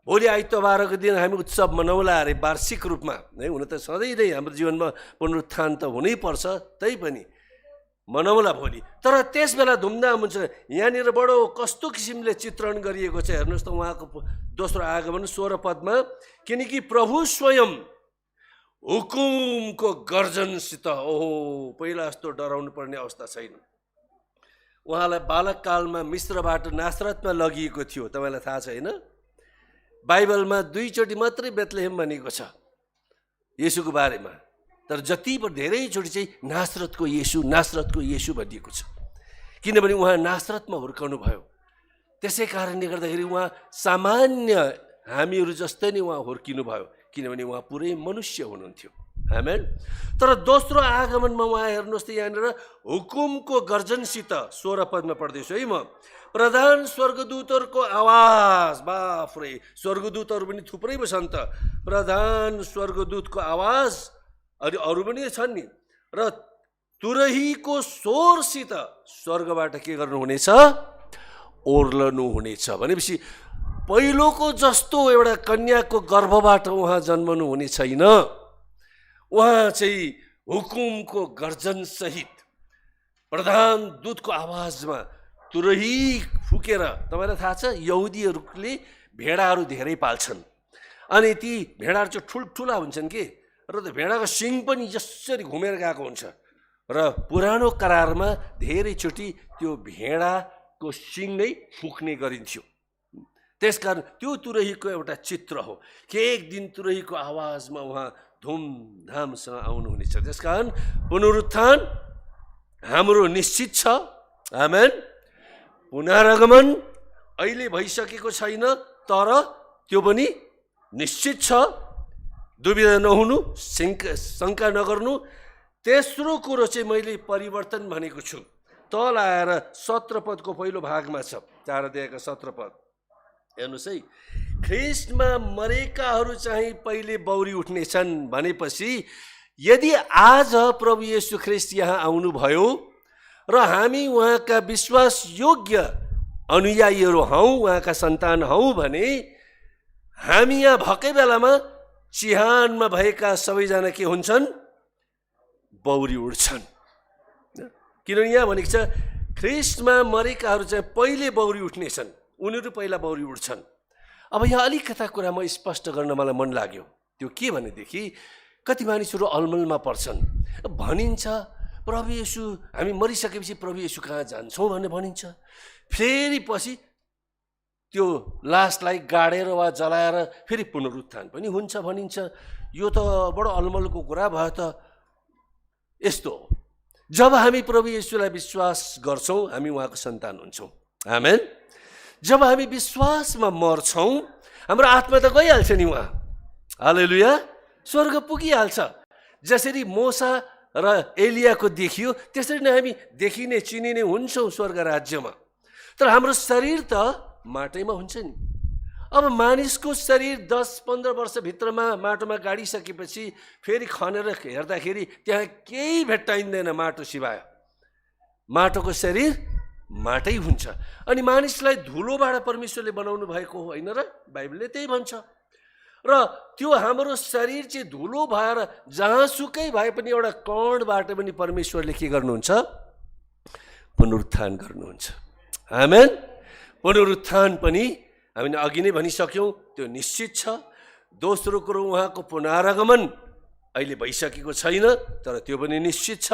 भोलि आइतबारको दिन हामी उत्सव मनाउला अरे वार्षिक रूपमा, है? हुन त सधैँ नै हाम्रो जीवनमा पुनरुत्थान त हुनैपर्छ, तैपनि मनाउला भोलि। तर त्यस बेला धुमधाम हुन्छ। यहाँनिर बडो कस्तो किसिमले चित्रण गरिएको छ हेर्नुहोस् त उहाँको दोस्रो आगमन 16 पदमा, किनकि प्रभु स्वयं हुकुमको गर्जनसित, ओहो पहिला जस्तो डराउनु पर्ने अवस्था छैन। उहाँलाई बालककालमा मिस्रबाट नासरतमा लगिएको थियो, तपाईँलाई थाहा छ होइन? बाइबलमा 2 चोटि मात्रै बेथलेहेम भनेको छ येशूको बारेमा, तर जति पर धेरैचोटि चाहिँ नासरतको येशू भनिएको छ, किनभने उहाँ नासरतमा हुर्काउनु भयो। त्यसै कारणले गर्दाखेरि उहाँ सामान्य हामीहरू जस्तै नै उहाँ हुर्किनु भयो, किनभने उहाँ पुरै मनुष्य हुनुहुन्थ्यो। आमेन। तर दोस्रो आगमनमा उहाँ हेर्नुहोस् त यहाँनिर हुकुमको गर्जनसित 16 पदमा पढ्दैछु है म, प्रधान स्वर्गदूतहरूको आवाज, बाफ्रे स्वर्गदूतहरू पनि थुप्रै छन् त, प्रधान स्वर्गदूतको आवाज, अनि अरू पनि छन् नि, र तुरहीको स्वरसित स्वर्गबाट के गर्नुहुनेछ? ओर्लनु हुनेछ। भनेपछि पहिलोको जस्तो एउटा कन्याको गर्भबाट उहाँ जन्मनु हुने छैन। उहाँ चाहिँ हुकुमको गर्जन सहित प्रधान दूतको आवाजमा तुरही फुकेर, तपाईँलाई थाहा छ यहुदीहरूले भेडाहरू धेरै पाल्छन्, अनि ती भेडाहरू चाहिँ ठुल्ठुला हुन्छन् के, र त्यो भेडाको सिङ पनि यसरी घुमेर गएको हुन्छ, र पुरानो करारमा धेरैचोटि त्यो भेडाको सिङ नै फुक्ने गरिन्थ्यो। त्यसकारण त्यो तुरहीको एउटा चित्र हो कि एक दिन तुरहीको आवाजमा उहाँ धुमधामसँग आउनुहुनेछ। त्यसकारण पुनरुत्थान हाम्रो निश्चित छ। आमेन। पुनरागमन अहिले भइसकेको छैन, तर त्यो पनि निश्चित छ। दुविधा नहुनु, शङ्का नगर्नु। तेस्रो कुरो चाहिँ मैले परिवर्तन भनेको छु, तल आएर 17 पदको पहिलो भागमा छ, 4 अध्यायको 17 पद हेर्नुहोस् है। ख्रिस्टमा मरेकाहरू चाहिँ पहिले बौरी उठ्नेछन् भनेपछि यदि आज प्रभु येशू ख्रिस्ट यहाँ आउनुभयो र हामी उहाँका विश्वास योग्य अनुयायीहरू हौँ, उहाँका सन्तान हौँ भने हामी यहाँ भएकै बेलामा चिहानमा भएका सबैजना के हुन्छन्? बौरी उठ्छन्। किनभने यहाँ भनेको छ ख्रिस्टमा मरेकाहरू चाहिँ पहिले बौरी उठ्नेछन्, उनीहरू पहिला बौरी उठ्छन्। अब यहाँ अलिकता कुरा म स्पष्ट गर्न मलाई मन लाग्यो। त्यो के भनेदेखि कति मानिसहरू अलमलमा पर्छन्। भनिन्छ प्रभु येशू हामी मरिसकेपछि प्रभु येशू कहाँ जान्छौँ भन्ने भनिन्छ, फेरि पछि त्यो लासलाई गाडेर वा जलाएर फेरि पुनरुत्थान पनि हुन्छ भनिन्छ। यो त बडो अलमलको कुरा भयो त। यस्तो हो, जब हामी प्रभु येशूलाई विश्वास गर्छौँ हामी उहाँको सन्तान हुन्छौँ। आमेन। जब हामी विश्वासमा मर्छौँ हाम्रो आत्मा त गइहाल्छ नि, उहाँ हालेलुया स्वर्ग पुगिहाल्छ। जसरी मोसा र एलियाको देखियो त्यसरी नै हामी देखिने चिनिने हुन्छौँ स्वर्ग राज्यमा। तर हाम्रो शरीर त माटैमा हुन्छ नि। अब मानिसको शरीर 10-15 वर्षभित्रमा माटोमा गाडिसकेपछि फेरि खनेर हेर्दाखेरि त्यहाँ केही भेट्टाइँदैन माटो सिवाय। माटोको शरीर माटै हुन्छ। अनि मानिसलाई धुलोबाट परमेश्वरले बनाउनु भएको होइन र? बाइबलले त्यही भन्छ। र त्यो हाम्रो शरीर चाहिँ धुलो भएर जहाँसुकै भए पनि एउटा कणबाट पनि परमेश्वरले के गर्नुहुन्छ? पुनरुत्थान गर्नुहुन्छ। आमेन। पुनरुत्थान पनि हामीले अघि नै भनिसक्यौँ, त्यो निश्चित छ। दोस्रो कुरो उहाँको पुनरागमन अहिले भइसकेको छैन, तर त्यो पनि निश्चित छ।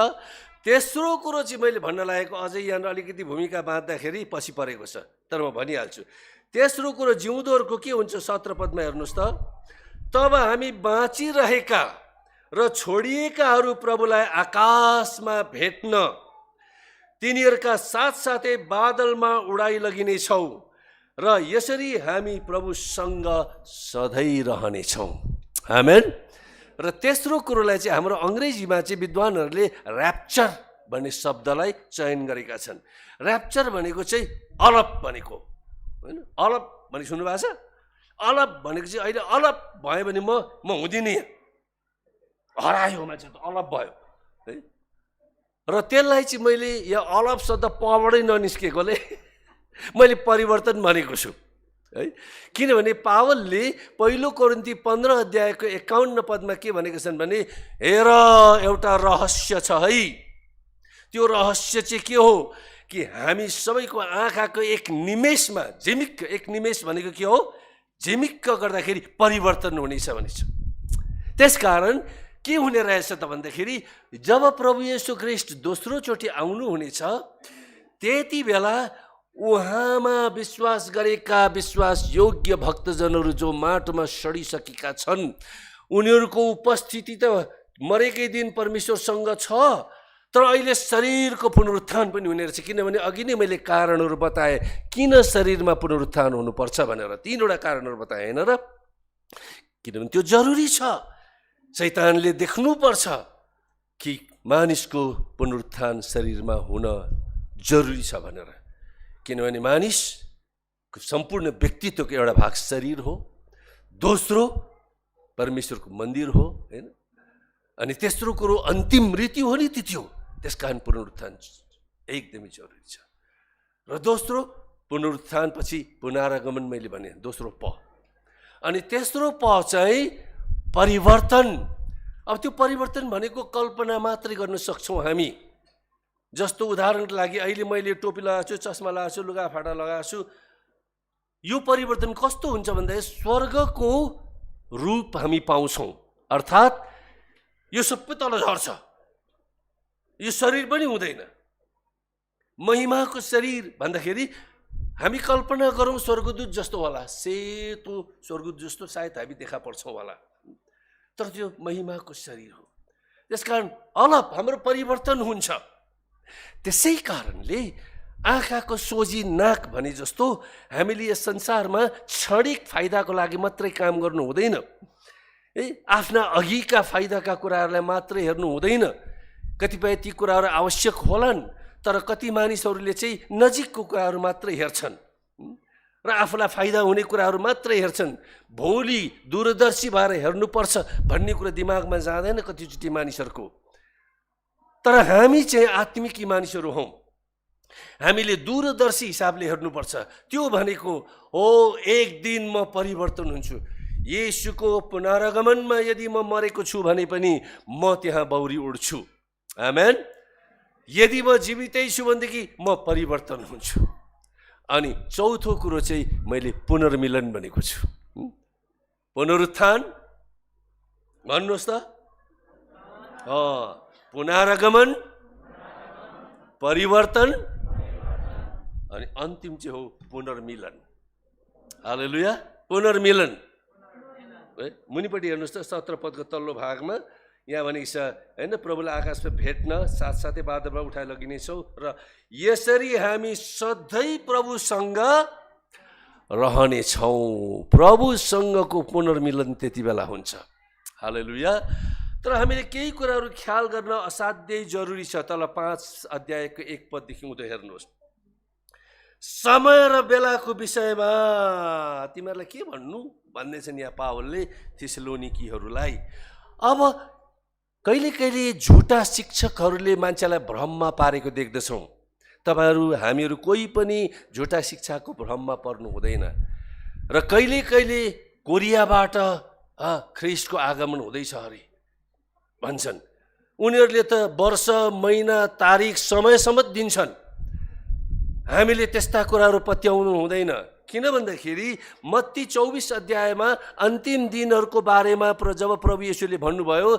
तेस्रो कुरो चाहिँ मैले भन्न लागेको अझै यहाँ अलिकति भूमिका बाँध्दाखेरि पछि परेको छ, तर म भनिहाल्छु। तेस्रो कुरो जिउँदोहरूको के हुन्छ? 17 पदमा हेर्नुहोस् त। तब हामी बाँचिरहेका र छोडिएकाहरू प्रभुलाई आकाशमा भेट्न तिनीहरूका साथसाथै बादलमा उडाइ लगिनेछौँ र यसरी हामी प्रभुसँग सधैँ रहनेछौँ। आमेन। र तेस्रो कुरोलाई चाहिँ हाम्रो अङ्ग्रेजीमा चाहिँ विद्वानहरूले ऱ्याप्चर भन्ने शब्दलाई चयन गरेका छन्। ऱ्याप्चर भनेको चाहिँ अलप भनेको होइन? अलप भने सुन्नुभएको छ? अलप भनेको चाहिँ अहिले अलप भयो भने म हुँदिनँ, हरायो मान्छे त अलप भयो है। र त्यसलाई चाहिँ मैले यहाँ अलप शब्द पबाटै ननिस्केकोले मैले परिवर्तन भनेको छु है। किनभने पावलले पहिलो कोरिन्थी 15 अध्यायको 51 पदमा के भनेका छन् भने, हेर एउटा रहस्य छ है। त्यो रहस्य चाहिँ के हो कि हामी सबैको आँखाको एक निमेषमा, झिमिक्क, एक निमेष भनेको के हो? झिमिक्क गर्दाखेरि परिवर्तन हुनेछ भनेछ। त्यसकारण के हुने रहेछ त भन्दाखेरि जब प्रभु येशू ख्रीष्ट दोस्रोचोटि आउनुहुनेछ त्यति बेला उहाँमा विश्वास गरेका विश्वास योग्य भक्तजनहरू जो माटोमा सडिसकेका छन् उनीहरूको उपस्थिति त मरेकै दिन परमेश्वरसँग छ, तर अहिले शरीरको पुनरुत्थान पनि हुने रहेछ। किनभने अघि नै मैले कारणहरू बताएँ किन शरीरमा पुनरुत्थान हुनुपर्छ भनेर, 3वटा कारणहरू बताएँ होइन र? किनभने त्यो जरुरी छ। शैतानले देख्नुपर्छ कि मानिसको पुनरुत्थान शरीरमा हुन जरुरी छ भनेर। किनभने मानिसको सम्पूर्ण व्यक्तित्वको एउटा भाग शरीर हो, दोस्रो परमेश्वरको मन्दिर हो होइन, अनि तेस्रो कुरो अन्तिम मृत्यु हो नि त्यो। त्यसकारण पुनरुत्थान एकदमै जरुरी छ। र दोस्रो पुनरुत्थान पछि पुनरागमन मैले भने दोस्रो प। अनि तेस्रो प चाहिँ परिवर्तन। अब त्यो परिवर्तन भनेको कल्पना मात्रै गर्न सक्छौँ हामी। जस्तो उदाहरणको लागि अहिले मैले टोपी लगाएको छु, चस्मा लगाएको छु, लुगाफाटा लगाएको छु, यो परिवर्तन कस्तो हुन्छ भन्दा स्वर्गको रूप हामी पाउँछौँ। अर्थात् यो सबै तल झर्छ, यो शरीर पनि हुँदैन। महिमाको शरीर भन्दाखेरि हामी कल्पना गरौँ स्वर्गदूत जस्तो होला, सेतो स्वर्गदूत जस्तो सायद हामी देखा पर्छौँ होला, तर त्यो महिमाको शरीर हो। त्यसकारण अलप हाम्रो परिवर्तन हुन्छ। त्यसै कारणले आँखाको सोझी नाक भने जस्तो हामीले यस संसारमा क्षणिक फाइदाको लागि मात्रै काम गर्नु हुँदैन, आफ्ना अघिका फाइदाका कुराहरूलाई मात्रै हेर्नु हुँदैन। कतिपय ती कुराहरू आवश्यक होलान्, तर कति मानिसहरूले चाहिँ नजिकको कुराहरू मात्रै हेर्छन् र आफूलाई फाइदा हुने कुराहरू मात्रै हेर्छन्। भोलि दूरदर्शी भएर हेर्नुपर्छ भन्ने कुरा दिमागमा जाँदैन कतिचोटि मानिसहरूको। तर हामी चाहिँ आत्मिकी मानिसहरू हौँ, हामीले दूरदर्शी हिसाबले हेर्नुपर्छ। त्यो भनेको हो एक दिन म परिवर्तन हुन्छु। येशूको पुनरागमनमा यदि म मरेको छु भने पनि म त्यहाँ बौरी उड्छु। आमेन। यदि म जीवितै छु भनेदेखि म परिवर्तन हुन्छु। अनि चौथो कुरो चाहिँ मैले पुनर्मिलन भनेको छु। पुनरुत्थान भन्नुहोस् त, पुनरागमन, परिवर्तन अनि अन्तिम चाहिँ हो पुनर्मिलन। हालेलुया। पुनर्मिलन मुनिपट्टि हेर्नुहोस् त 17 पदको तल्लो भागमा यहाँ भनेको छ होइन, प्रभुलाई आकाशमा भेट्न साथसाथै बादलमा उठाइ लगिनेछौँ र यसरी हामी सधैँ प्रभुसँग रहनेछौँ। प्रभुसँगको पुनर्मिलन त्यति बेला हुन्छ। हालेलुया। तर हामीले केही कुराहरू ख्याल गर्न असाध्यै जरुरी छ। तल 5 अध्यायको 1 पददेखि उँधो हेर्नुहोस्। समय र बेलाको विषयमा तिमीहरूलाई के भन्नु भन्ने छन् यहाँ पावलले थेसलोनिकीहरूलाई। अब कहिले कहिले झुटा शिक्षकहरूले मान्छेलाई भ्रममा पारेको देख्दछौँ। तपाईँहरू हामीहरू कोही पनि झुटा शिक्षाको भ्रममा पर्नु हुँदैन। र कहिले कहिले कोरियाबाट ख्रिस्टको आगमन हुँदैछ अरे भन्छन्। उनीहरूले त वर्ष, महिना, तारिक, समयसम्म दिन्छन्। हामीले त्यस्ता कुराहरू पत्याउनु हुँदैन। किन भन्दाखेरि मत्ती 24 अध्यायमा अन्तिम दिनहरूको बारेमा जब प्रभु येशूले भन्नुभयो,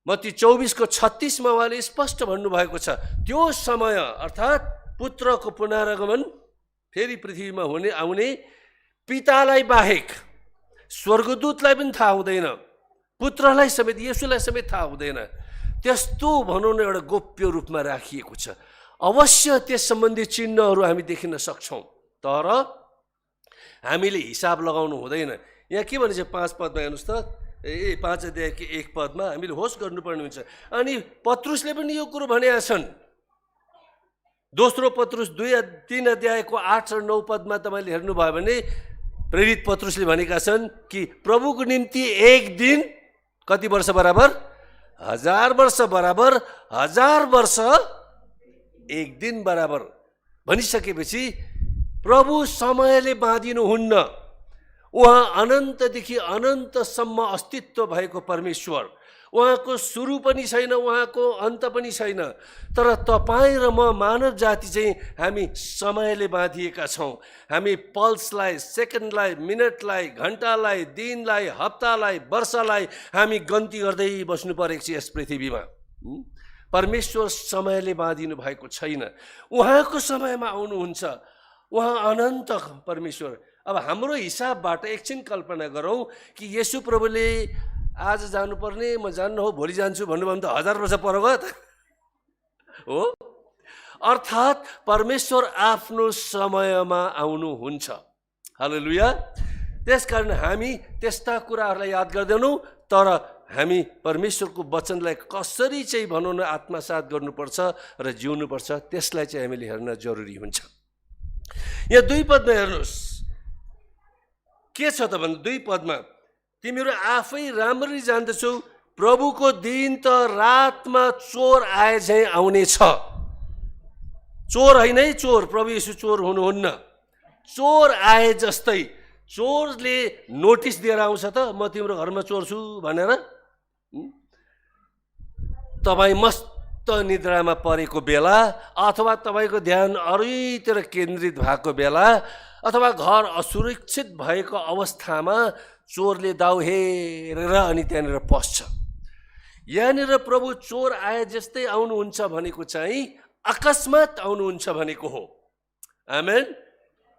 मत्ती 24 को 36 मा उहाँले स्पष्ट भन्नुभएको छ, त्यो समय अर्थात् पुत्रको पुनरागमन फेरि पृथ्वीमा आउने पितालाई बाहेक स्वर्गदूतलाई पनि थाहा हुँदैन, पुत्रलाई समेत, येशूलाई समेत थाहा हुँदैन। त्यस्तो भनौँ न एउटा गोप्य रूपमा राखिएको छ। अवश्य त्यस सम्बन्धी चिन्हहरू हामी देखिन सक्छौँ, तर हामीले हिसाब लगाउनु हुँदैन। यहाँ के भन्छ 5 पदमा हेर्नुहोस् त, 5 अध्यायको 1 पदमा हामीले होस गर्नुपर्ने हुन्छ। अनि पत्रुसले पनि यो कुरो भनेका छन्। दोस्रो पत्रुस 3 अध्यायको 8 र 9 पदमा तपाईँले हेर्नुभयो भने प्रेरित पत्रुसले भनेका छन् कि प्रभुको निम्ति एक दिन कति वर्ष बराबर? 1000 वर्ष बराबर, 1000 वर्ष एक दिन बराबर भनिसकेपछि प्रभु समयले बाँधिनुहुन्न। उहाँ अनन्तदेखि अनन्तसम्म अस्तित्व भएको परमेश्वर। उहाँको सुरु पनि छैन, उहाँको अन्त पनि छैन। तर तपाईँ र म मानव जाति चाहिँ हामी समयले बाँधिएका छौँ। हामी पल्सलाई, सेकेन्डलाई, मिनटलाई, घन्टालाई, दिनलाई, हप्तालाई, वर्षलाई हामी गन्ती गर्दै बस्नु परेको छ यस पृथ्वीमा। परमेश्वर समयले बाँधिनु भएको छैन। उहाँको समयमा आउनुहुन्छ। उहाँ अनन्त परमेश्वर। अब हाम्रो हिसाबबाट एकछिन कल्पना गरौँ कि येशू प्रभुले आज जानुपर्ने, म जान्न हो, भोलि जान्छु भन्नुभयो भने त 1000 वर्ष पर गयो त हो। अर्थात् परमेश्वर आफ्नो समयमा आउनुहुन्छ। हालेलुया। त्यसकारण हामी त्यस्ता कुराहरूलाई याद गर्दैनौँ, तर हामी परमेश्वरको वचनलाई कसरी चाहिँ भनौँ न आत्मसात गर्नुपर्छ र जिउनुपर्छ, त्यसलाई चाहिँ हामीले हेर्न जरुरी हुन्छ। यहाँ 2 पदमा हेर्नुहोस् के छ त भन्दा 2 पदमा, तिमीहरू आफै राम्ररी जान्दछौ प्रभुको दिन त रातमा चोर आए झैँ आउने छ। चोर होइन है, चोर, प्रभु येशू चोर हुनुहुन्न। चोर आए जस्तै। चोरले नोटिस दिएर आउँछ त, म तिम्रो घरमा चोर छु भनेर? तपाईँ मस्त निद्रामा परेको बेला, अथवा तपाईँको ध्यान अरूतिर केन्द्रित भएको बेला, अथवा घर असुरक्षित भएको अवस्थामा चोरले दाउ हेरेर अनि त्यहाँनिर पस्छ। यहाँनिर प्रभु चोर आए जस्तै आउनुहुन्छ भनेको चाहिँ अकस्मात आउनुहुन्छ भनेको हो। आमेन।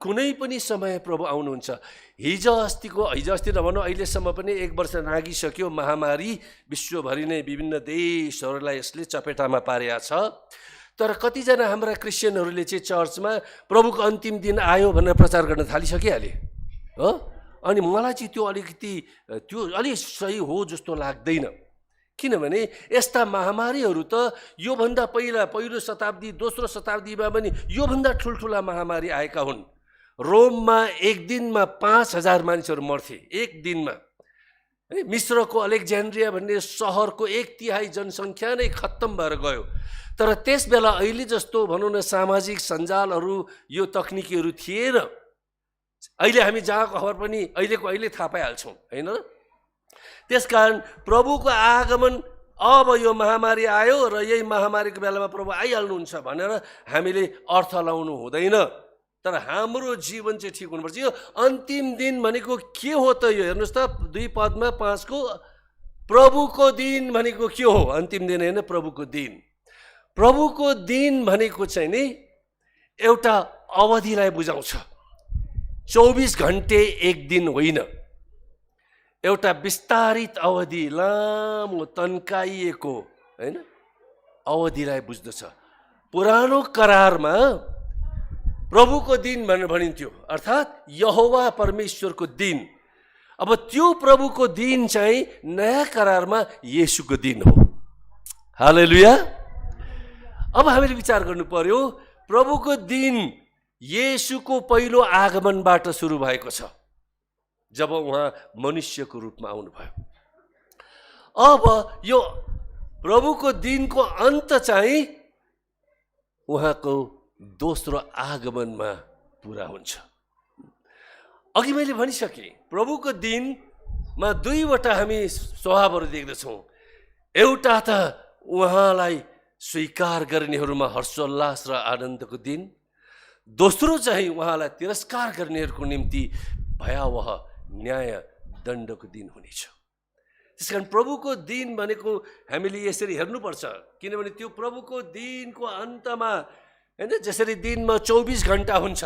कुनै पनि समय प्रभु आउनुहुन्छ। हिजो अस्ति नभनौँ, अहिलेसम्म पनि 1 वर्ष नागिसक्यो महामारी, विश्वभरि नै विभिन्न देशहरूलाई यसले चपेटामा पारेको छ। तर कतिजना हाम्रा क्रिस्चियनहरूले चाहिँ चर्चमा प्रभुको अन्तिम दिन आयो भनेर प्रचार गर्न थालिसकिहाले हो। अनि मलाई चाहिँ त्यो अलिक सही हो जस्तो लाग्दैन। किनभने यस्ता महामारीहरू त योभन्दा पहिलो शताब्दी, दोस्रो शताब्दीमा पनि योभन्दा ठुल्ठुला महामारी आएका हुन्। रोममा एक दिनमा 5000 मानिसहरू मर्थे, एक दिनमा। मिस्रको अलेक्जेन्ड्रिया भन्ने सहरको 1/3 जनसङ्ख्या नै खत्तम भएर गयो। तर त्यस बेला अहिले जस्तो भनौँ न सामाजिक सञ्जालहरू, यो तकनिकीहरू थिएन। अहिले हामी जहाँको खबर पनि अहिले थाहा पाइहाल्छौँ होइन र? त्यसकारण प्रभुको आगमन, अब यो महामारी आयो र यही महामारीको बेलामा प्रभु आइहाल्नुहुन्छ भनेर हामीले अर्थ लाउनु हुँदैन। तर हाम्रो जीवन चाहिँ ठिक हुनुपर्छ। यो अन्तिम दिन भनेको के हो त? यो हेर्नुहोस् त 2 पदमा 5 को, प्रभुको दिन भनेको के हो? अन्तिम दिन होइन, प्रभुको दिन। प्रभुको दिन भनेको चाहिँ नि एउटा अवधिलाई बुझाउँछ। 24 घन्टे एक दिन होइन, एउटा विस्तारित अवधि, लामो तन्काइएको होइन अवधिलाई बुझ्दछ। पुरानो करारमा प्रभुको दिन भनेर भनिन्थ्यो, अर्थात् यहोवा परमेश्वरको दिन। अब त्यो प्रभुको दिन चाहिँ नयाँ करारमा येशूको दिन हो। हालेलुया। अब हामीले विचार गर्नु पर्यो, प्रभुको दिन येशूको पहिलो आगमनबाट सुरु भएको छ, जब उहाँ मनुष्यको रूपमा आउनुभयो। अब यो प्रभुको दिनको अन्त चाहिँ उहाँको दोस्रो आगमनमा पुरा हुन्छ। अघि मैले भनिसकेँ, प्रभुको दिनमा दुईवटा हामी स्वभावहरू देख्दछौँ। एउटा त उहाँलाई स्वीकार गर्नेहरूमा हर्षोल्लास र आनन्दको दिन, दोस्रो चाहिँ उहाँलाई तिरस्कार गर्नेहरूको निम्ति भयावह न्याय दण्डको दिन हुनेछ। त्यसकारण प्रभुको दिन भनेको हामीले यसरी हेर्नुपर्छ, किनभने त्यो प्रभुको दिनको अन्तमा होइन, जसरी दिनमा 24 घन्टा हुन्छ,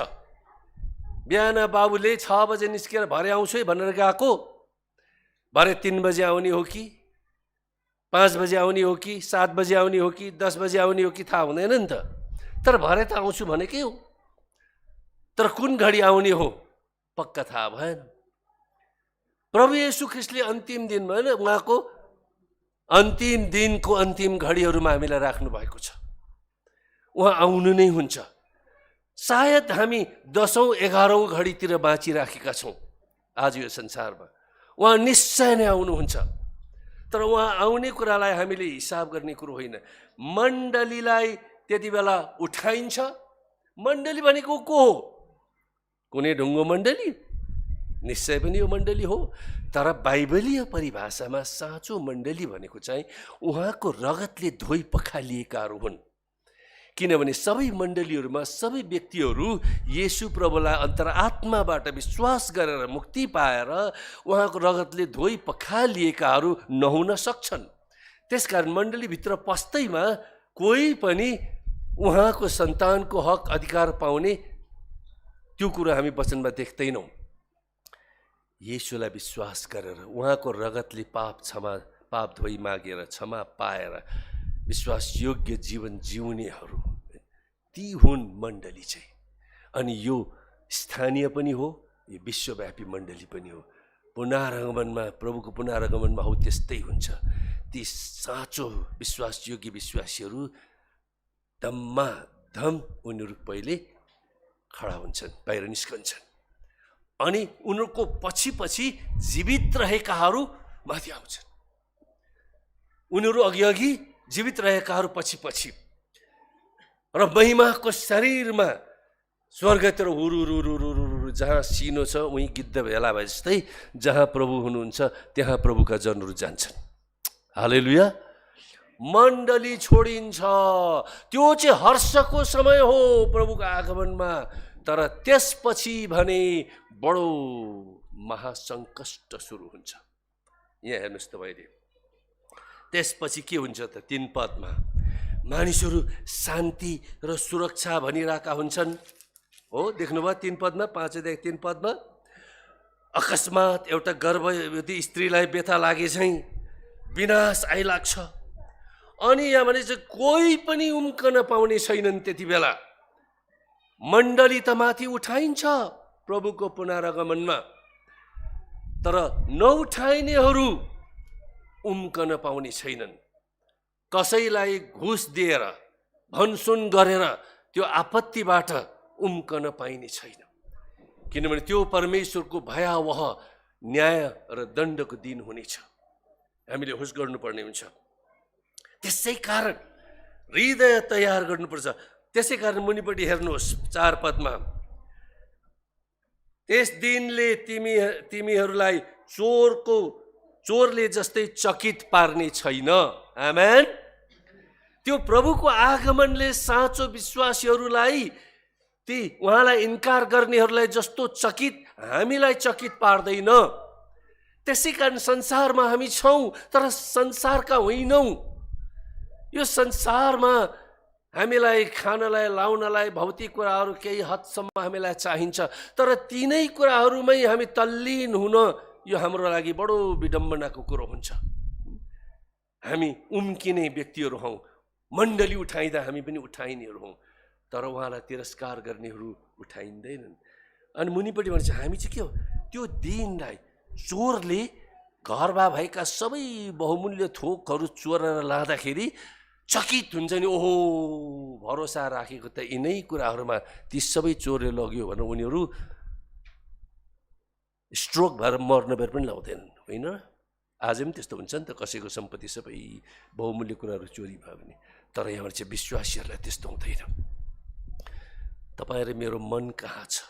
बिहान बाबुले 6 बजे निस्केर भरे आउँछु है भनेर गएको, भरे 3 बजे आउने हो कि 5 बजे आउने हो कि 7 बजे आउने हो कि 10 बजे आउने हो कि थाहा हुँदैन नि त। तर भरे त आउँछु भनेकै हो, तर कुन घडी आउने हो पक्का थाहा भएन। प्रभु येशू ख्रिस्टले अन्तिम दिनमा होइन, उहाँको अन्तिम दिनको अन्तिम घडीहरूमा हामीलाई राख्नु भएको छ। उहाँ आउनु नै हुन्छ। सायद हामी 10औं 11औं घडीतिर बाँचिराखेका छौँ आज यो संसारमा। उहाँ निश्चय नै आउनुहुन्छ, तर उहाँ आउने कुरालाई हामीले हिसाब गर्ने कुरो होइन। मण्डलीलाई त्यति बेला उठाइन्छ। मण्डली भनेको को हो? कुनै ढुङ्गो मण्डली? निश्चय पनि यो मण्डली हो, तर बाइबलीय परिभाषामा साँचो मण्डली भनेको चाहिँ उहाँको रगतले धोइ पखालिएकाहरू हुन्। किनभने सबै मण्डलीहरूमा सबै व्यक्तिहरू येशू प्रभुलाई अन्तरात्माबाट विश्वास गरेर मुक्ति पाएर उहाँको रगतले धोइ पखालिएकाहरू नहुन सक्छन्। त्यसकारण मण्डलीभित्र पस्दैमा कोही पनि उहाँको सन्तानको हक अधिकार पाउने त्यो कुरा हामी वचनमा देख्दैनौँ। येशूलाई विश्वास गरेर उहाँको रगतले पाप धोइ मागेर क्षमा पाएर विश्वास योग्य जीवन जिउनेहरू, ती हुन् मण्डली चाहिँ। अनि यो स्थानीय पनि हो, यो विश्वव्यापी मण्डली पनि हो। पुनरागमनमा, प्रभुको पुनरागमनमा हो त्यस्तै हुन्छ। ती साँचो विश्वास योग्य विश्वासीहरू धम्माधम उनीहरू पहिले खडा हुन्छन्, बाहिर निस्कन्छन्। अनि उनीहरूको पछि पछि जीवित रहेकाहरू माथि आउँछन्। उनीहरू अघि जीवित रहेकाहरू पछि पछि, र महिमाको शरीरमा स्वर्गतिर हुरुरुरुरुरु जहाँ सिनो छ उहीँ गिद्ध भेला भए जस्तै जहाँ प्रभु हुनुहुन्छ त्यहाँ प्रभुका जनहरू जान्छन्। हालेलुया। मण्डली छोडिन्छ, त्यो चाहिँ हर्षको समय हो प्रभुको आगमनमा। तर त्यसपछि भने बडो महासङ्कष्ट सुरु हुन्छ। यहाँ हेर्नुहोस् तपाईँले, त्यसपछि के हुन्छ त? 3 पदमा मानिसहरू शान्ति र सुरक्षा भनिरहेका हुन्छन्। हो, देख्नुभयो 3 पदमा, 5 पदमा अकस्मात एउटा गर्भवती स्त्रीलाई व्यथा लागे चाहिँ विनाश आइलाग्छ। अनि यहाँ भने चाहिँ कोही पनि उम्कन पाउने छैनन्। त्यति बेला मण्डली त माथि उठाइन्छ प्रभुको पुनरागमनमा, तर नउठाइनेहरू उम्कन पाउने छैनन्। कसैलाई घुस दिएर भनसुन गरेर त्यो आपत्तिबाट उम्कन पाइने छैन, किनभने त्यो परमेश्वरको भयावह न्याय र दण्डको दिन हुनेछ। हामीले होस गर्नुपर्ने हुन्छ। त्यसै कारण हृदय तयार गर्नुपर्छ। त्यसै कारण मुनिपट्टि हेर्नुहोस् 4 पदमा, त्यस दिनले तिमीहरूलाई चोरले जस्तै चकित पार्ने छैन। आमेन। त्यो प्रभुको आगमनले साँचो विश्वासीहरूलाई, ती उहाँलाई इन्कार गर्नेहरूलाई जस्तो चकित हामीलाई चकित पार्दैन। त्यसै कारण संसारमा हामी छौँ, तर संसारका होइनौँ। यो संसारमा हामीलाई खानलाई, लाउनलाई भौतिक कुराहरू केही हदसम्म हामीलाई चाहिन्छ, तर तिनै कुराहरूमै हामी तल्लीन हुन यो हाम्रो लागि बडो विडम्बनाको कुरो हुन्छ। हामी उम्किने व्यक्तिहरू हौँ। मण्डली उठाइँदा हामी पनि उठाइनेहरू हौँ, तर उहाँलाई तिरस्कार गर्नेहरू उठाइँदैनन्। अनि मुनिपट्टि भन्छ हामी चाहिँ के हो? त्यो दिनलाई चोरले घरमा भएका सबै बहुमूल्य थोकहरू चोरेर लाँदाखेरि चकित हुन्छ नि, ओहो भरोसा राखेको त यिनै कुराहरूमा ती सबै चोरले लग्यो भनेर उनीहरू स्ट्रोक भएर मर्न बेर पनि लाउँदैनन्, होइन? आज पनि त्यस्तो हुन्छ नि त, कसैको सम्पत्ति सबै बहुमूल्य कुराहरू चोरी भयो भने। तर यहाँ चाहिँ विश्वासीहरूलाई त्यस्तो हुँदैन। तपाईँ र मेरो मन कहाँ छ?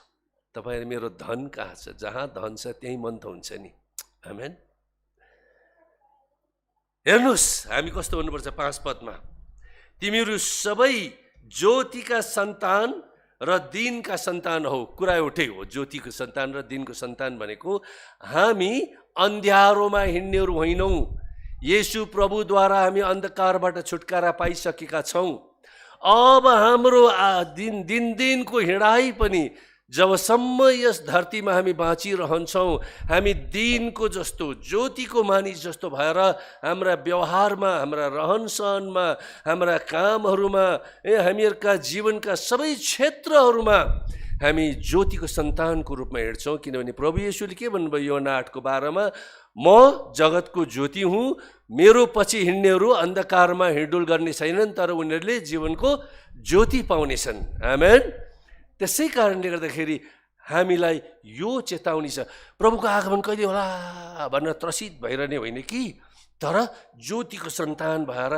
तपाईँ र मेरो धन कहाँ छ? जहाँ धन छ त्यहीँ मन त हुन्छ नि। आमेन। हेर्नुहोस् हामी कस्तो भन्नुपर्छ 5 पदमा, तिमीहरू सबै ज्योतिका सन्तान र दिनका सन्तान हौ। कुरा एउटै हो, ज्योतिको सन्तान र दिनको सन्तान भनेको हामी अन्ध्यारोमा हिँड्नेहरू होइनौँ। येशू प्रभुद्वारा हामी अन्धकारबाट छुटकारा पाइसकेका छौँ। अब हाम्रो दिनको हिँडाइ पनि जबसम्म यस धरतीमा हामी बाँचिरहन्छौँ, हामी दिनको जस्तो ज्योतिको मानिस जस्तो भएर हाम्रा व्यवहारमा, हाम्रा रहनसहनमा, हाम्रा कामहरूमा, हामीहरूका जीवनका सबै क्षेत्रहरूमा हामी ज्योतिको सन्तानको रूपमा हिँड्छौँ। किनभने प्रभु येशूले के भन्नुभयो योहन्ना 8:12 म जगतको ज्योति हुँ, मेरो पछि हिँड्नेहरू अन्धकारमा हिँडडुल गर्ने छैनन्, तर उनीहरूले जीवनको ज्योति पाउनेछन्। आमेन। त्यसै कारणले गर्दाखेरि हामीलाई यो चेतावनी छ, प्रभुको आगमन कहिले होला भनेर त्रसित भइरहने होइन कि, तर ज्योतिको सन्तान भएर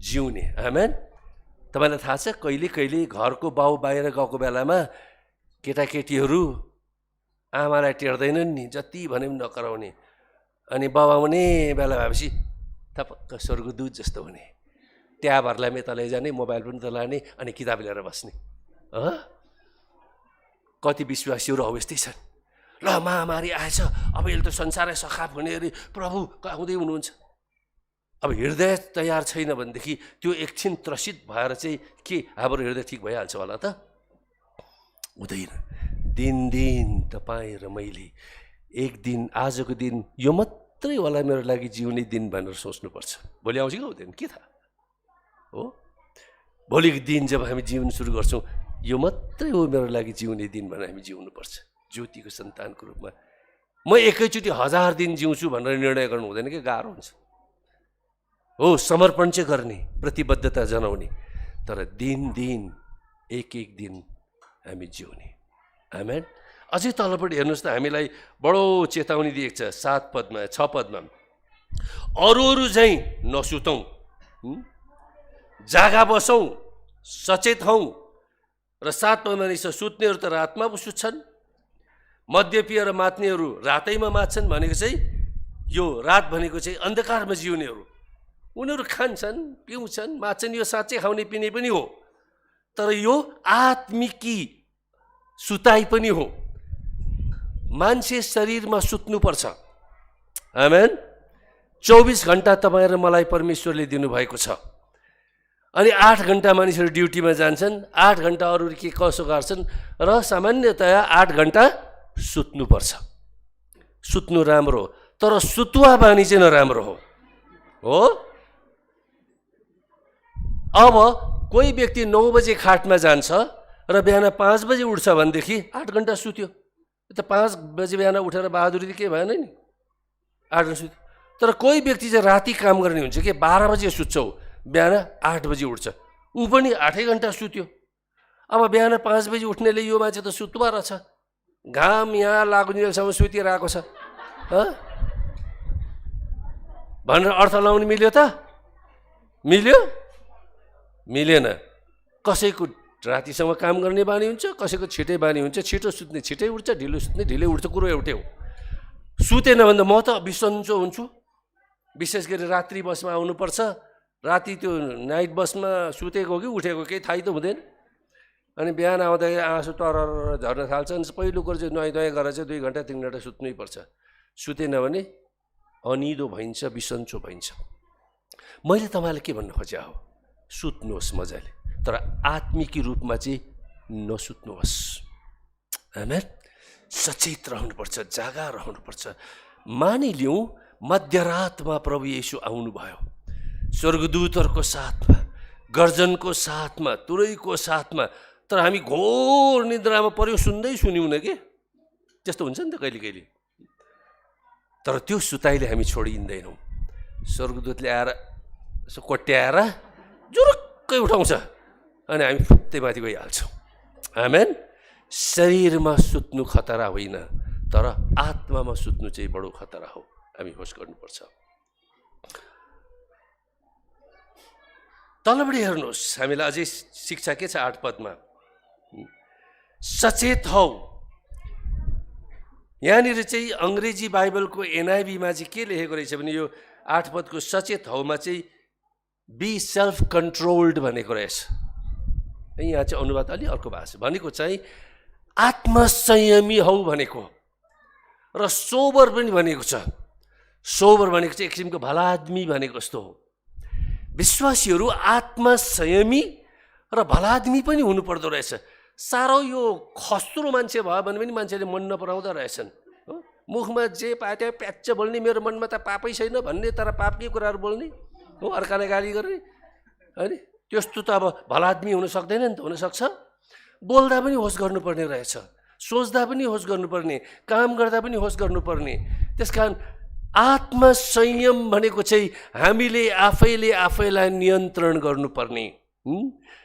जिउने। आमेन। तपाईँलाई थाहा छ कहिले कहिले घरको बाउ बाहिर गएको बेलामा केटाकेटीहरू आमालाई टेर्दैनन् नि, जति भने पनि नकराउने, अनि बाबा हुने बेला भएपछि थपक्क स्वर्गदूत जस्तो हुने, ट्याबहरूलाई यता लैजाने, मोबाइल पनि त लाने, अनि किताब लिएर बस्ने। कति विश्वासीहरू हौ यस्तै छन्। ल महामारी आएछ, अब यसले त संसारै सखाप हुने अरे, प्रभु आउँदै हुनुहुन्छ। अब हृदय तयार छैन भनेदेखि त्यो एकछिन त्रसित भएर चाहिँ के हाम्रो हृदय ठिक भइहाल्छ होला त? हुँदैन। दिन तपाईँ र मैले एक दिन, आजको दिन यो मात्रै होला मेरो लागि जिउने दिन भनेर सोच्नुपर्छ। भोलि आउँछ कि आउँदैन के थाहा हो? भोलिको दिन जब हामी जीवन सुरु गर्छौँ, यो मात्रै हो मेरो लागि जिउने दिन भनेर हामी जिउनुपर्छ ज्योतिको सन्तानको रूपमा। म एकैचोटि 1000 दिन जिउँछु भनेर निर्णय गर्नु हुँदैन कि, गाह्रो हुन्छ। हो, समर्पण चाहिँ गर्ने, प्रतिबद्धता जनाउने, तर दिन एक दिन हामी जिउने। आमेन। अझै तलपट्टि हेर्नुहोस् त, हामीलाई बडो चेतावनी दिएको छ 6 पदमा, अरू झैँ नसुतौँ, जागा बसौँ, सचेत हौँ। र 7 पदमा रहेछ, सुत्नेहरू त रातमा सुत्छन्, मद्यपीय र मात्नेहरू रातैमा मात्छन्। भनेको चाहिँ यो रात भनेको चाहिँ अन्धकारमा जिउनेहरू, उनीहरू खान्छन्, पिउँछन्, मात्छन्, यो साँच्चै खाउने पिउने पनि हो, तर यो आत्मिकी सुताइ पनि हो। मान्छे शरीरमा सुत्नुपर्छ। आमेन। 24 घण्टा तपाईँ र मलाई परमेश्वरले दिनुभएको छ, अनि 8 घण्टा मानिसहरू ड्युटीमा जान्छन्, 8 घण्टा अरू के कसो गर्छन्, र सामान्यतया 8 घण्टा सुत्नुपर्छ। सुत्नु राम्रो हो, तर सुतुवा बानी चाहिँ नराम्रो हो। अब कोही व्यक्ति 9 बजे खाटमा जान्छ र बिहान 5 बजे उठ्छ भनेदेखि 8 घण्टा सुत्यो, त 5 बजे बिहान उठेर बहादुरी के भएन नि, 8 घण्टा सुत्यो। तर कोही व्यक्ति चाहिँ राति काम गर्ने हुन्छ कि 12 बजे सुत्छौ, बिहान 8 बजे उठ्छ, ऊ पनि 8 घण्टा सुत्यो। अब बिहान 5 बजे उठ्नेले यो मान्छे त सुत्वा रहेछ, घाम यहाँ लाग्नेसम्म सुतिरहेको छ भनेर अर्थ लाउनु मिल्यो त? मिलेन। कसैको रातिसम्म काम गर्ने बानी हुन्छ, कसैको छिटै बानी हुन्छ, छिटो सुत्ने छिटै उठ्छ, ढिलो सुत्ने ढिलै उठ्छ। कुरो एउटै हो। सुतेन भने म त बिसन्चो हुन्छु। विशेष गरी रात्रि बसमा आउनुपर्छ, राति त्यो नाइट बसमा सुतेको कि उठेको केही थाहै त हुँदैन, अनि बिहान आउँदाखेरि आँसु तरर झर्न थाल्छन्। पहिलो कुरो चाहिँ नुहाइ धुवाइ गरेर चाहिँ 2 घण्टा 3 घण्टा सुत्नै पर्छ। सुतेन भने अनिदो भइन्छ, बिसन्चो भइन्छ। मैले तपाईँलाई के भन्न खोजेँ हो, सुत्नुहोस् मजाले, तर आत्मिकी रूपमा चाहिँ नसुत्नुहोस्। आमेन। सचेत रहनुपर्छ, जागा रहनुपर्छ। मानिलिउँ मध्यरातमा प्रभु येशू आउनुभयो, स्वर्गदूतहरूको साथमा, गर्जनको साथमा, तुरैको साथमा, तर हामी घोर निद्रामा पर्यो, सुन्दै सुन्यौँ न कि। त्यस्तो हुन्छ नि त कहिले कहिले। तर त्यो सुताइले हामी छोडिँदैनौँ। स्वर्गदूतले आएर यसो कोट्याएर जुरुक्कै उठाउँछ अनि हामी फुत्तै माथि गइहाल्छौँ। आमेन। शरीरमा सुत्नु खतरा होइन, तर आत्मामा सुत्नु चाहिँ बडो खतरा हो। हामी होस गर्नुपर्छ। तलपट्टि हेर्नुहोस्, हामीलाई अझै शिक्षा के छ 8 पदमा, सचेत हौ। यहाँनिर चाहिँ अङ्ग्रेजी बाइबलको एनआइबीमा चाहिँ के लेखेको रहेछ भने यो 8 पदको सचेत हौमा चाहिँ बी सेल्फ कन्ट्रोल्ड भनेको रहेछ। यहाँ चाहिँ अनुवाद अलि अर्को भएको छ। भनेको चाहिँ आत्मसंयमी हौ भनेको, र सोबर पनि भनेको छ। सोबर भनेको चाहिँ एक किसिमको भला आदमी भनेको जस्तो हो। विश्वासीहरू आत्मसंयमी र भला आदमी पनि हुनुपर्दो रहेछ। साह्रो यो खस्रो मान्छे भयो भने पनि मान्छेले मन नपराउँदो रहेछन्। मुखमा जे पाए त्यहाँ प्याच्च बोल्ने, मेरो मनमा त पापै छैन भन्ने, तर पापकै कुराहरू बोल्ने हो, अर्कालाई गाली गर्ने होइन। त्यस्तो त अब भला आदमी हुन सक्दैन नि त। हुनसक्छ बोल्दा पनि होस गर्नुपर्ने रहेछ, सोच्दा पनि होस गर्नुपर्ने, काम गर्दा पनि होस गर्नुपर्ने। त्यस कारण आत्मसंयम भनेको चाहिँ हामीले आफैले आफैलाई नियन्त्रण गर्नुपर्ने।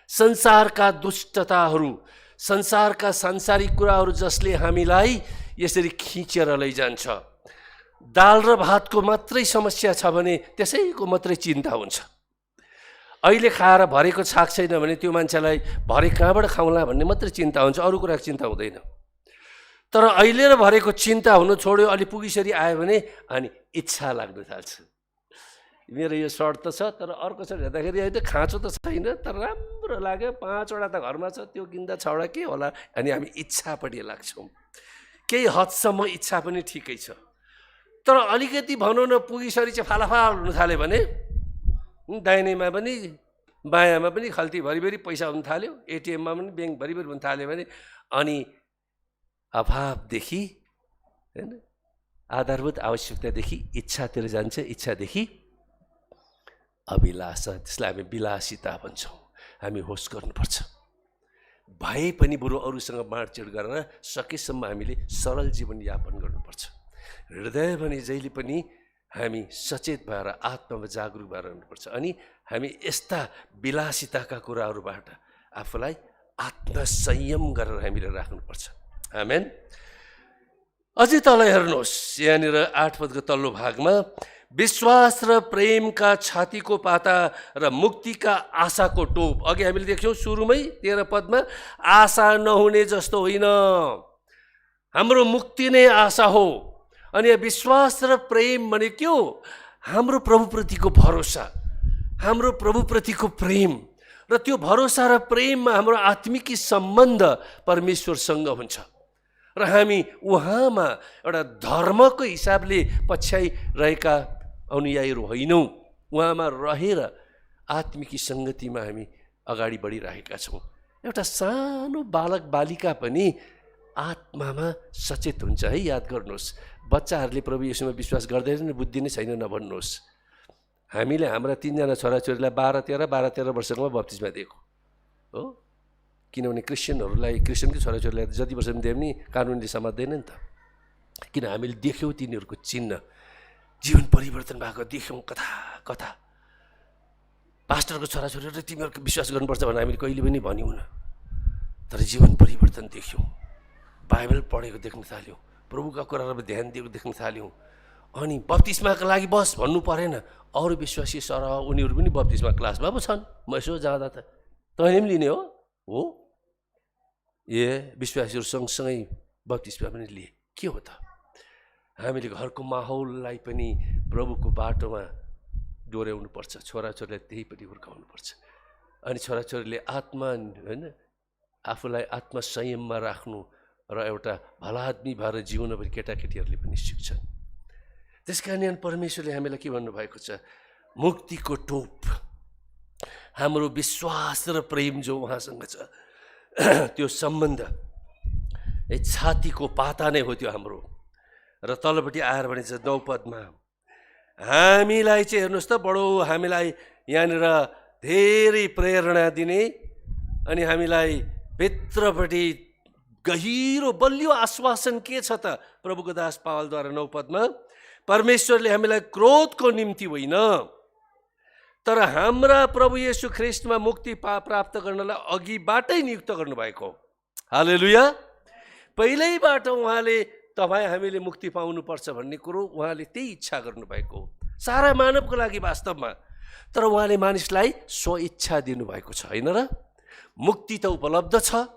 संसारका दुष्टताहरू, संसारका सांसारिक कुराहरू जसले हामीलाई यसरी खिचेर लैजान्छ। दाल र भातको मात्रै समस्या छ भने त्यसैको मात्रै चिन्ता हुन्छ। अहिले खाएर भरेको छाक छैन भने त्यो मान्छेलाई भरे कहाँबाट खाउँला भन्ने मात्रै चिन्ता हुन्छ, अरू कुराको चिन्ता हुँदैन। तर अहिले र भरेको चिन्ता हुनु छोड्यो, अलि पुगिसरी आयो भने अनि इच्छा लाग्न थाल्छ। मेरो यो सर्ट त छ, तर अर्को सर्ट हेर्दाखेरि होइन खाँचो त छैन, तर राम्रो लाग्यो, 5 वटा त घरमा छ, त्यो किन्दा 6 वटा के होला, अनि हामी इच्छापट्टि लाग्छौँ। केही हदसम्म इच्छा पनि ठिकै छ, तर अलिकति भनौँ न पुगिसरी चाहिँ फालाफाल हुन थाल्यो भने दाहिनेमा पनि बायाँमा पनि खल्ती भरिभरि पैसा हुन थाल्यो, एटिएममा पनि ब्याङ्क भरिभरि हुन थाल्यो भने अनि अभावदेखि होइन आधारभूत आवश्यकतादेखि इच्छातिर जान्छ, इच्छादेखि अभिलाषा, त्यसलाई हामी विलासिता भन्छौँ। हामी होस गर्नुपर्छ। भए पनि बरु अरूसँग बाँडचुँड गरेर सकेसम्म हामीले सरल जीवनयापन गर्नुपर्छ। हृदय भने जहिले पनि हामी सचेत भएर आत्मामा जागरुक भएर रहनुपर्छ। अनि हामी यस्ता विलासिताका कुराहरूबाट आफूलाई आत्मसंयम गरेर हामीले राख्नुपर्छ। आमेन। अझै तल हेर्नुहोस्, यहाँनिर 8 पदको तल्लो भागमा विश्वास र प्रेमका छातीको पाता र मुक्तिका आशाको टोप। अघि हामीले देख्यौँ सुरुमै 13 पदमा, आशा नहुने जस्तो होइन, हाम्रो मुक्ति नै आशा हो। अनि विश्वास र प्रेम भने के हो? हाम्रो प्रभुप्रतिको भरोसा, हाम्रो प्रभुप्रतिको प्रेम, र त्यो भरोसा र प्रेममा हाम्रो आत्मिकी सम्बन्ध परमेश्वरसँग हुन्छ। र हामी उहाँमा एउटा धर्मको हिसाबले पछ्याइरहेका अनुयायीहरू होइनौँ, उहाँमा रहेर आत्मिकी सङ्गतिमा हामी अगाडि बढिरहेका छौँ। एउटा सानो बालक बालिका पनि आत्मामा सचेत हुन्छ है। याद गर्नुहोस्, बच्चाहरूले प्रभु येशूमा विश्वास गर्दैनन्, बुद्धि नै छैन नभन्नुहोस्। हामीले हाम्रा 3 जना छोराछोरीलाई 12-13 वर्षमा बप्तिस्मा दिएको हो, किनभने क्रिस्चियनकै छोराछोरीलाई जति वर्ष दिए पनि कानुनले समात्दैन नि त। किन हामीले देख्यौँ तिनीहरूको चिन्ह, जीवन परिवर्तन भएको देख्यौँ कथा कथा। पास्टरको छोराछोरीहरू तिमीहरूको विश्वास गर्नुपर्छ भनेर हामीले कहिले पनि भनिौँ न, तर जीवन परिवर्तन देख्यौँ। बाइबल पढेको देख्न थाल्यौँ, प्रभुका कुराहरूमा ध्यान दिएको देख्न थाल्यौँ। अनि बप्तिस्माको लागि बस भन्नु परेन, अरू विश्वासी सरह उनीहरू पनि बप्तिस्मा क्लासमा पो छन्। म यसो जाँदा त तैँले पनि लिने हो विश्वासीहरू सँगसँगै बप्तिस्मा पनि लिए। के हो त? हामीले घरको माहौललाई पनि प्रभुको बाटोमा डोर्याउनुपर्छ, छोराछोरीलाई त्यहीपट्टि हुर्काउनुपर्छ। अनि छोराछोरीले आत्मा होइन आफूलाई आत्मसंयममा राख्नु र एउटा भला आदमी भएर जिउन पनि केटाकेटीहरूले पनि सिक्छन्। त्यस कारण परमेश्वरले हामीलाई के भन्नुभएको छ? मुक्तिको टोप, हाम्रो विश्वास र प्रेम जो उहाँसँग छ, त्यो सम्बन्ध छातीको पाता नै हो त्यो हाम्रो। र तलपट्टि आएर भने चाहिँ 9 पदमा हामीलाई चाहिँ हेर्नुहोस् त, बडो हामीलाई यहाँनिर धेरै प्रेरणा दिने अनि हामीलाई भित्रपट्टि गहिरो बलियो आश्वासन के छ त? प्रभुको दास पावलद्वारा 9 पदमा, परमेश्वरले हामीलाई क्रोधको निम्ति होइन, तर हाम्रा प्रभु येशू ख्रीष्टमा मुक्ति प्राप्त गर्नलाई अघिबाटै नियुक्त गर्नुभएको हो। हालेलुया। पहिल्यैबाट उहाँले तपाईँ हामीले मुक्ति पाउनुपर्छ भन्ने कुरो उहाँले त्यही इच्छा गर्नुभएको हो सारा मानवको लागि वास्तवमा। तर उहाँले मानिसलाई स्वइच्छा दिनुभएको छ, होइन र? मुक्ति त उपलब्ध छ,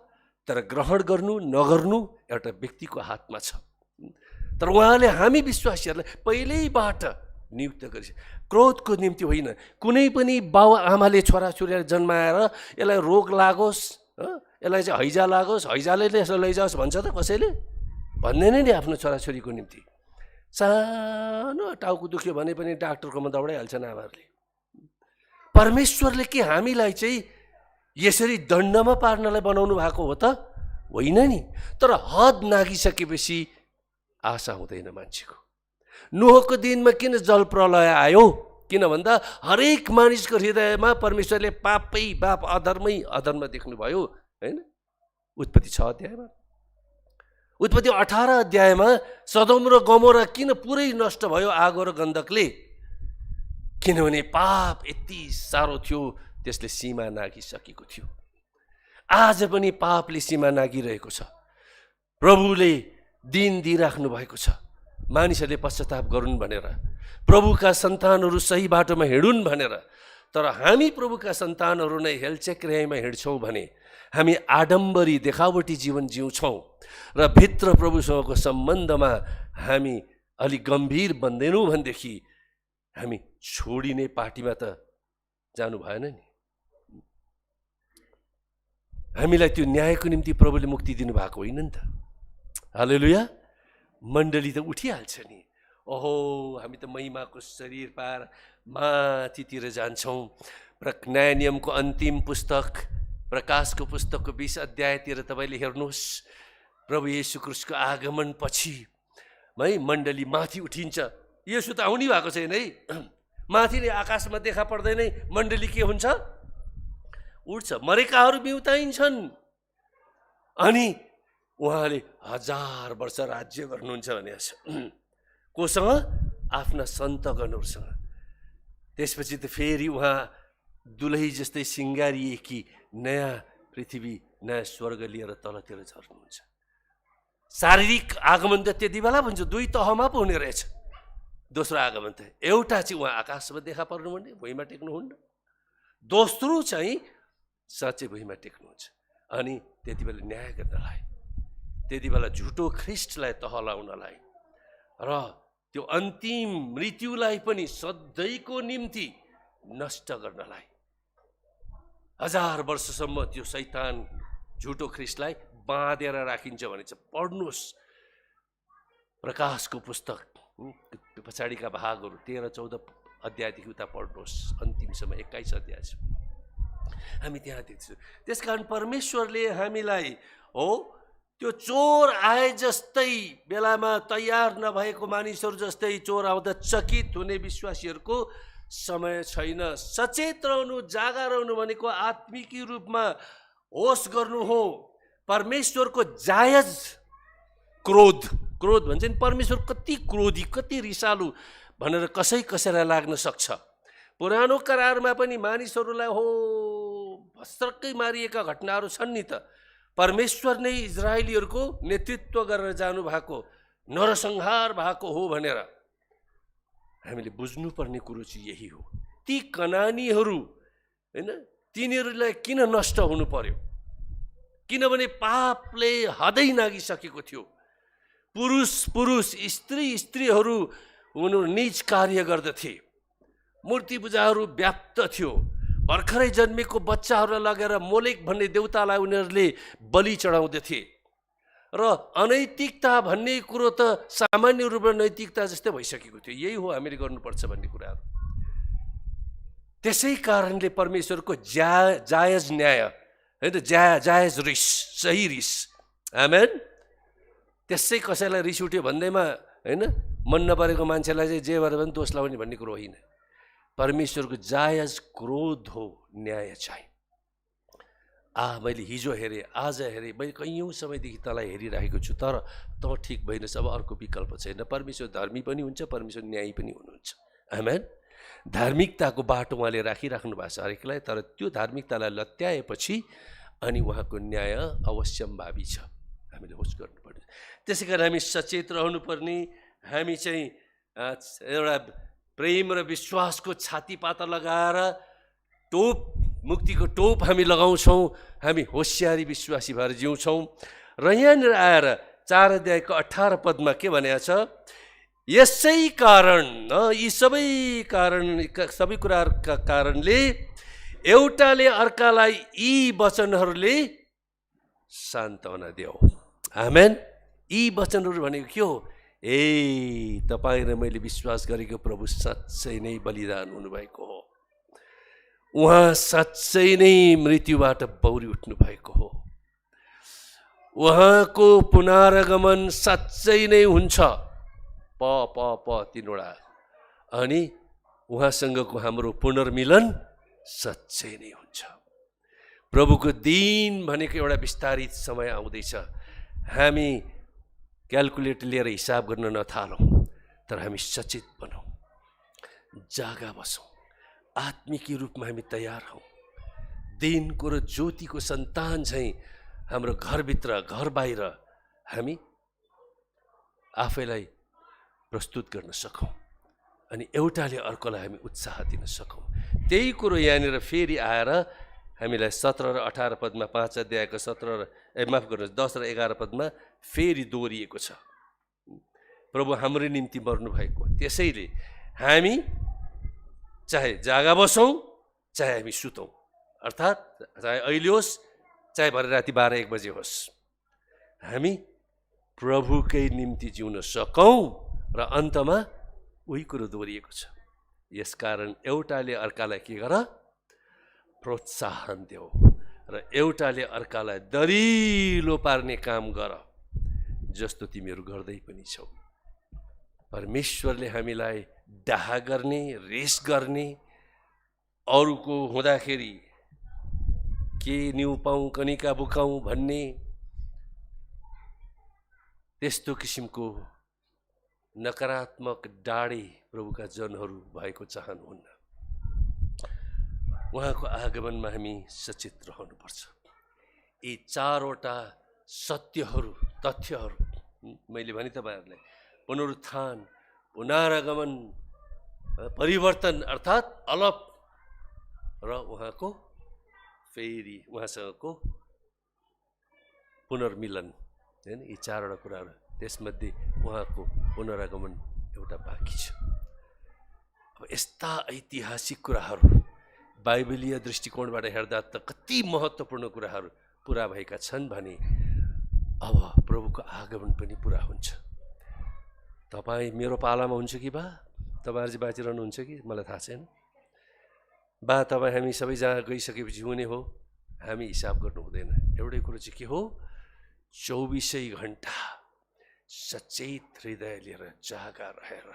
तर ग्रहण गर्नु नगर्नु एउटा व्यक्तिको हातमा छ। तर उहाँले हामी विश्वासीहरूलाई पहिल्यैबाट नियुक्त गरिन्छ, क्रोधको निम्ति होइन। कुनै पनि बाउ आमाले छोराछोरीलाई जन्माएर यसलाई रोग लागोस्, यसलाई चाहिँ हैजा लागोस्, हैजाले यसलाई लैजाओस् भन्छ त? कसैले भन्दैन नि आफ्नो छोराछोरीको निम्ति। सानो टाउको दुख्यो भने पनि डाक्टरकोमा दौडाइहाल्छन् आमाहरूले। परमेश्वरले के हामीलाई चाहिँ यसरी दण्डमा पार्नलाई बनाउनु भएको हो त? होइन नि। तर हद नागिसकेपछि आशा हुँदैन मान्छेको। नोहको दिनमा किन जल प्रलय आयो? किन भन्दा हरेक मानिसको हृदयमा परमेश्वरले पापै पाप, अधर्मै अधर्म देख्नुभयो, होइन? उत्पत्ति 6 अध्यायमा, उत्पत्ति 18 अध्यायमा सदोम र गमोरा किन पुरै नष्ट भयो आगो र गन्धकले? किनभने पाप यति साह्रो थियो, त्यसले सीमा नागिसकेको थियो। आज पनि पापले सीमा नागिरहेको छ। प्रभुले दिन दिइराख्नु भएको छ मानिसहरूले पश्चाताप गरून् भनेर, प्रभुका सन्तानहरू सही बाटोमा हिँडुन् भनेर। तर हामी प्रभुका सन्तानहरू नै हेलचेक्र्याइमा हिँड्छौँ भने हामी आडम्बरी देखावटी जीवन जिउँछौँ र भित्र प्रभुसँगको सम्बन्धमा हामी अलि गम्भीर बन्दैनौँ भनेदेखि हामी छोडिने पार्टीमा त जानु भएन नि। हामीलाई त्यो न्यायको निम्ति प्रभुले मुक्ति दिनुभएको होइन नि त। हालेलुया। मण्डली त उठिहाल्छ नि। ओहो, हामी त महिमाको शरीर पार माथितिर जान्छौँ। न्याय नियमको अन्तिम पुस्तक प्रकाशको पुस्तकको 20 अध्यायतिर तपाईँले हेर्नुहोस्, प्रभु येशू क्रिस्टको आगमन पछि है मण्डली माथि उठिन्छ। येशू त आउनै भएको छैन है, माथि नै आकाशमा देखा पर्दैन, मण्डली के हुन्छ? उठ्छ। मरेकाहरू बिउताइन्छन् अनि उहाँले 1000 वर्ष राज्य गर्नुहुन्छ भनेको छ। कोसँग? आफ्ना सन्तगणहरूसँग। त्यसपछि त फेरि उहाँ दुलही जस्तै सिँगारिएकी नयाँ पृथ्वी नयाँ स्वर्ग लिएर तलतिर झर्नुहुन्छ। शारीरिक आगमन त त्यति बेला भन्छ, 2 तहमा पो हुने रहेछ। दोस्रो आगमन त एउटा चाहिँ उहाँ आकाशमा देखा पर्नुहुने, भुइँमा टेक्नुहुन्न। दोस्रो चाहिँ साँच्चै भुइँमा टेक्नुहुन्छ। अनि त्यति बेला न्याय गर्नलाई, त्यति बेला झुटो ख्रिस्टलाई तह लाउनलाई र त्यो अन्तिम मृत्युलाई पनि सधैँको निम्ति नष्ट गर्नलाई 1000 वर्षसम्म त्यो शैतान झुटो ख्रिस्टलाई बाँधेर राखिन्छ भने चाहिँ पढ्नुहोस् प्रकाशको पुस्तक पछाडिका भागहरू 13-14 अध्यायदेखि उता पढ्नुहोस्, अन्तिमसम्म 21 अध्याय छ। हामी त्यहाँ देख्छौँ। त्यसकारण परमेश्वरले हामीलाई हो त्यो चोर आए जस्तै बेलामा तयार नभएको मानिसहरू जस्तै चोर आउँदा चकित हुने विश्वासीहरूको समय छैन। सचेत रहनु, जागा रहनु भनेको आत्मिकी रूपमा होस गर्नु हो। परमेश्वरको जायज क्रोध, क्रोध भन्छ नि, परमेश्वर कति क्रोधी, कति रिसालु भनेर कसैलाई लाग्न सक्छ। पुरानो करारमा पनि मानिसहरूलाई हो भस्त्रकै मारिएका घटनाहरू छन् नि त। परमेश्वर नै इजरायलीहरूको नेतृत्व गरेर जानु भएको, नरसंहार भएको हो भनेर हामीले बुझ्नुपर्ने कुरो चाहिँ यही हो। ती कनानीहरू हैन, तिनीहरूलाई किन नष्ट हुनु पर्यो? किनभने पापले हदै नागिसकेको थियो। पुरुष स्त्रीहरू उनीहरू निज कार्य गर्दथे। मूर्ति पूजाहरू व्याप्त थियो। भर्खरै जन्मेको बच्चाहरूलाई लगेर मोलेक भन्ने देवतालाई उनीहरूले बलि चढाउँदथे र अनैतिकता भन्ने कुरो त सामान्य रूपमा नैतिकता जस्तै भइसकेको थियो। यही हो हामीले गर्नुपर्छ भन्ने कुराहरू। त्यसै कारणले परमेश्वरको जायज न्याय है त, जायज रिस, सही रिस। आमेन। त्यसै कसैलाई रिस उठ्यो भन्दैमा हैन, मन नपरेको मान्छेलाई चाहिँ जे भएर पनि दोष लगाउने भन्ने कुरो होइन। परमेश्वरको जायज क्रोध हो न्याय चाहिँ। मैले हिजो हेरेँ, आज हेरेँ, मैले कैयौँ समयदेखि तँलाई हेरिरहेको छु, तर तँ ठिक भइनस्, अब अर्को विकल्प छैन। परमेश्वर धर्मी पनि हुन्छ, परमेश्वर न्यायी पनि हुनुहुन्छ। आमेन। धार्मिकताको बाटो उहाँले राखिराख्नु भएको छ हरेकलाई, तर त्यो धार्मिकतालाई लत्याएपछि अनि उहाँको न्याय अवश्यम्भावी छ। हामीले होस् गर्नुपर्ने। त्यसै कारण हामी सचेत रहनुपर्ने। हामी चाहिँ एउटा प्रेम र विश्वासको छातीपाता लगाएर टोप, मुक्तिको टोप हामी लगाउँछौँ। हामी होसियारी विश्वासी भएर जिउँछौँ। र यहाँनिर आएर 4 अध्यायको 18 पदमा के भनेको छ? यसै कारण, यी सबै कुराहरूका कारणले एउटाले अर्कालाई यी वचनहरूले सान्त्वना देऊ। आमेन। यी वचनहरू भनेको के हो? तपाईँ र मैले विश्वास गरेको प्रभु साँच्चै नै बलिदान हुनुभएको हो। उहाँ साँच्चै नै मृत्युबाट बौरी उठ्नु भएको हो। उहाँको पुनरागमन साँच्चै नै हुन्छ। तीनवटा। अनि उहाँसँगको हाम्रो पुनर्मिलन साँच्चै नै हुन्छ। प्रभुको दिन भनेको एउटा विस्तारित समय आउँदैछ। हामी क्यालकुलेटर लिएर हिसाब गर्न नथालौँ, तर हामी सचेत बनौँ, जागा बसौँ, आत्मिक रूपमा हामी तयार हौँ। दिनको र ज्योतिको सन्तान चाहिँ हाम्रो घरभित्र, घर बाहिर हामी आफैलाई प्रस्तुत गर्न सकौँ अनि एउटाले अर्कोलाई हामी उत्साह दिन सकौँ। त्यही कुरो यहाँनिर फेरि आएर हामीलाई 17 र 18 पदमा, 5 अध्यायको 17 माफ गर्नुहोस् 10 र 11 पदमा फेरि दोहोरिएको छ। प्रभु हाम्रो निम्ति मर्नुभएको। त्यसैले हामी चाहे जागा बसौँ, चाहे हामी सुतौँ, अर्थात् चाहे अहिले होस्, चाहे भरे राति 12-1 बजे होस्, हामी प्रभुकै निम्ति जिउन सकौँ। र अन्तमा उही कुरो दोहोरिएको छ। यसकारण एउटाले अर्कालाई के गर? प्रोत्साहन देऊ र एउटाले अर्कालाई दरिलो पार्ने काम गर, जस्तो तिमीहरू गर्दै पनि छौ। परमेश्वरले हामीलाई डाहा गर्ने, रेस गर्ने, अरूको हुँदाखेरि के न्यु पाउँ कनिका बुकाउँ भन्ने त्यस्तो किसिमको नकारात्मक डाडी प्रभुका जनहरू भएको चाहनुहुन्न। उहाँको आगमनमा हामी सचेत रहनुपर्छ। यी 4वटा सत्यहरू, तथ्यहरू मैले भने तपाईँहरूलाई, पुनरुत्थान, पुनरागमन, परिवर्तन अर्थात् अलप र उहाँको फेरि उहाँसँगको पुनर्मिलन, हैन? यी 4वटा कुराहरू, त्यसमध्ये उहाँको पुनरागमन एउटा बाँकी छ। अब यस्ता ऐतिहासिक कुराहरू बाइबलीय दृष्टिकोणबाट हेर्दा त कति महत्त्वपूर्ण कुराहरू पुरा भएका छन् भने अब प्रभुको आगमन पनि पुरा हुन्छ। तपाईँ मेरो पालामा हुन्छ कि बा? तपाईँहरू चाहिँ बाँचिरहनुहुन्छ कि मलाई थाहा छैन। बा तपाईँ हामी सबै जहाँ गइसकेपछि हुने हो, हामी हिसाब गर्नु हुँदैन। एउटै कुरो चाहिँ के हो? 24 घन्टा सचेत हृदय लिएर, जागा रहेर,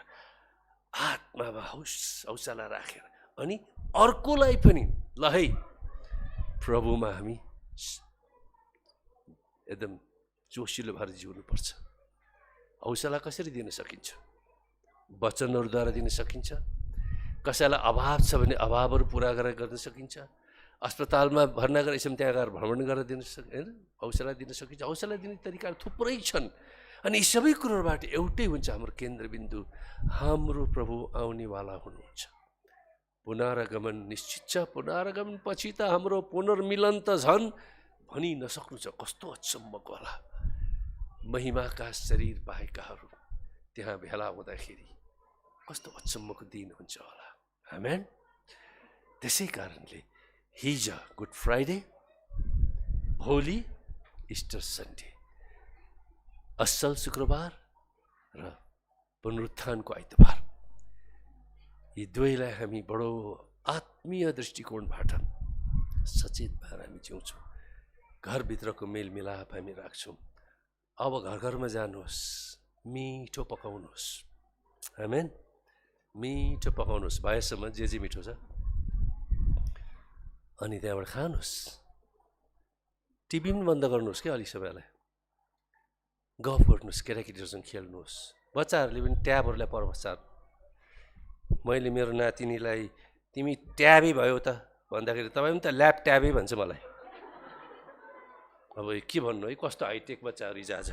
आत्मामा हौसला राखेर, अनि अर्कोलाई पनि ल है प्रभुमा हामी एकदम जोसिलो भएर जिउनुपर्छ। हौसला कसरी दिन सकिन्छ? वचनहरूद्वारा दिन सकिन्छ। कसैलाई अभाव छ भने अभावहरू पुरा गरेर गर्न सकिन्छ। अस्पतालमा भर्ना गरेर त्यहाँ गएर भ्रमण गरेर दिन हैन, हौसला दिन सकिन्छ। हौसला दिने तरिकाहरू थुप्रै छन्। अनि यी सबै कुरोबाट एउटै हुन्छ हाम्रो केन्द्रबिन्दु, हाम्रो प्रभु आउनेवाला हुनुहुन्छ। पुनरागमन निश्चित छ। पुनरागमन पछि त हाम्रो पुनर्मिलन त झन् भनि नसक्नु छ। कस्तो अचम्मको होला। महिमाका शरीर पाएकाहरू त्यहाँ भेला हुँदाखेरि कस्तो अचम्मको दिन हुन्छ होला। आमेन। त्यसै कारणले हिजो गुड फ्राइडे, भोलि इस्टर सन्डे, असल शुक्रबार र पुनरुत्थानको आइतबार, यी दुवैलाई हामी बडो आत्मीय दृष्टिकोणबाट सचेत भएर हामी जिउँछौँ। घरभित्रको मेलमिलाप हामी राख्छौँ। अब घर घरमा जानुहोस्, मिठो पकाउनुहोस्। आमेन। मिठो पकाउनुहोस् भएसम्म जे मिठो छ, अनि त्यहाँबाट खानुहोस्। टिभी पनि बन्द गर्नुहोस् क्या अलिक समयलाई, गफ गर्नुहोस्, केटाकेटीहरूसँग खेल्नुहोस्। बच्चाहरूले पनि ट्याबहरूलाई पर्वचार। मैले मेरो नातिनीलाई तिमी ट्याबै भयो त भन्दाखेरि तपाईँ पनि त ल्याप ट्याबै भन्छ मलाई। अब के भन्नु है, कस्तो हाइटेक बच्चाहरू हिजोआज।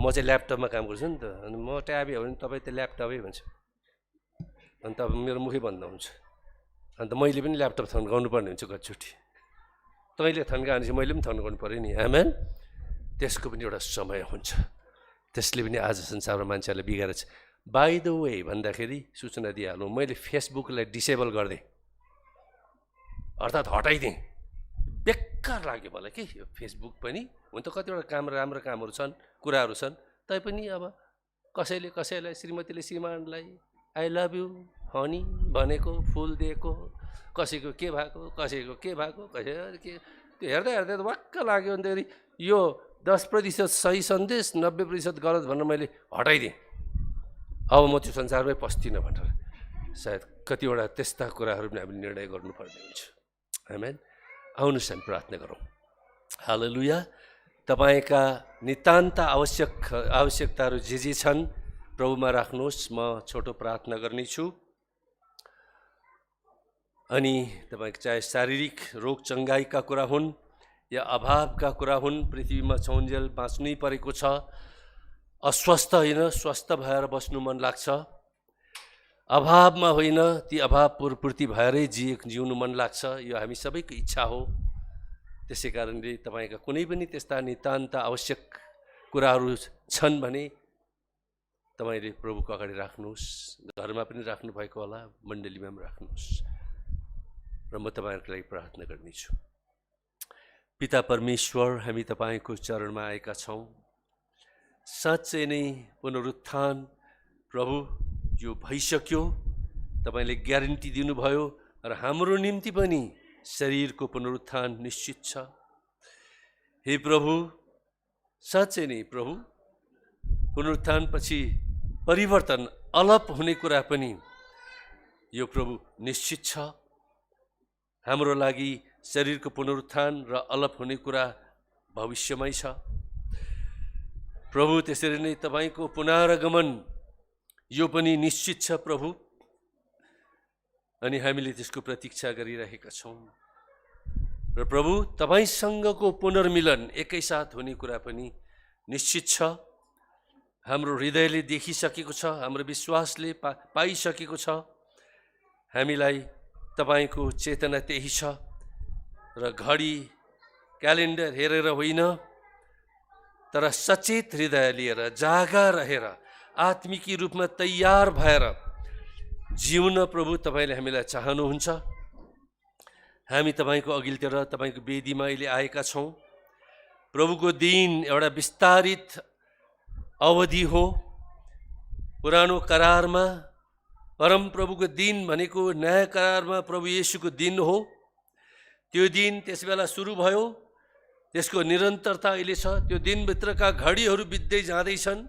म चाहिँ ल्यापटपमा काम गर्छु नि त, अनि म ट्याबै हो भने तपाईँ त ल्यापटपै भन्छ। अनि तपाईँ मेरो मुखै बन्द हुन्छ। अन्त मैले पनि ल्यापटप थन्काउनु पर्ने हुन्छ कतिचोटि। तैँले थन्कायो भने चाहिँ मैले पनि थन्काउनु पऱ्यो नि, आमेन। त्यसको पनि एउटा समय हुन्छ। त्यसले पनि आज संसारमा मान्छेहरूले बिगारेछ। बाई द वे भन्दाखेरि सूचना दिइहालौँ, मैले फेसबुकलाई डिसेबल गरिदिएँ, अर्थात् हटाइदिएँ। बेकार लाग्यो मलाई के यो फेसबुक पनि। हुन त कतिवटा काम राम्रो कामहरू छन्, कुराहरू छन्, तैपनि अब कसैले कसैलाई, श्रीमतीले श्रीमानलाई आई लभ यु हनी भनेको, फुल दिएको, कसैको के भएको, कसैको के भएको, कसैको के, त्यो हेर्दा हेर्दा त वाक्क लाग्यो। अन्तखेरि यो 10% सही सन्देश, 90% गलत भनेर मैले हटाइदिएँ। अब म त्यो संसारमै पस्दिनँ भनेर। सायद कतिवटा त्यस्ता कुराहरू पनि हामीले निर्णय गर्नुपर्ने हुन्छ। आमेन। आउनुहोस् हामी प्रार्थना गरौँ। हालेलुया। तपाईँका नितान्त आवश्यकताहरू जे छन् प्रभुमा राख्नुहोस्। म छोटो प्रार्थना गर्नेछु। अनि तपाईँको चाहे शारीरिक रोग चङ्गाइका कुरा हुन् या अभावका कुरा हुन्, पृथ्वीमा छौन्जेल बाँच्नै परेको छ। अस्वस्थ होइन, स्वस्थ भएर बस्नु मन लाग्छ। अभावमा होइन, ती अभाव पूर्ति भएरै जिउनु मन लाग्छ। यो हामी सबैको इच्छा हो। त्यसै कारणले तपाईँका कुनै पनि त्यस्ता नितान्त आवश्यक कुराहरू छन् भने तपाईँले प्रभुको अगाडि राख्नुहोस्। घरमा पनि राख्नु भएको होला, मण्डलीमा पनि राख्नुहोस्। र म तपाईँहरूको लागि प्रार्थना गर्नेछु। पिता परमेश्वर, हामी तपाईँको चरणमा आएका छौँ। साँच्चै नै पुनरुत्थान प्रभु यो भइसक्यो। तपाईँले ग्यारेन्टी दिनुभयो र हाम्रो निम्ति पनि शरीरको पुनरुत्थान निश्चित छ। हे प्रभु, साँच्चै नै प्रभु, पुनरुत्थानपछि परिवर्तन, अलप हुने कुरा पनि यो प्रभु निश्चित छ। हाम्रो लागि शरीरको पुनरुत्थान र अलप हुने कुरा भविष्यमै छ। प्रभु, त्यसरी नै तपाईँको पुनरागमन यो पनि निश्चित छ प्रभु। अनि हामीले त्यसको प्रतीक्षा गरिरहेका छौँ। र प्रभु, तपाईँसँगको पुनर्मिलन एकैसाथ हुने कुरा पनि निश्चित छ। हाम्रो हृदयले देखिसकेको छ, हाम्रो विश्वासले पाइसकेको छ। हामीलाई तपाईँको चेतना त्यही छ। र घडी क्यालेन्डर हेरेर होइन, तर सचेत हृदय लिएर, जागा रहेर, आत्मिकी रूपमा तयार भएर जिउन प्रभु तपाईँले हामीलाई चाहनुहुन्छ। हामी तपाईँको अघिल्तिर, तपाईँको वेदीमा अहिले आएका छौँ। प्रभुको दिन एउटा विस्तारित अवधि हो। पुरानो करारमा परम प्रभुको दिन भनेको नयाँ करारमा प्रभु येशूको दिन हो। त्यो दिन त्यसबेला सुरु भयो, त्यसको निरन्तरता अहिले छ। त्यो दिनभित्रका घडीहरू बित्दै जाँदैछन्।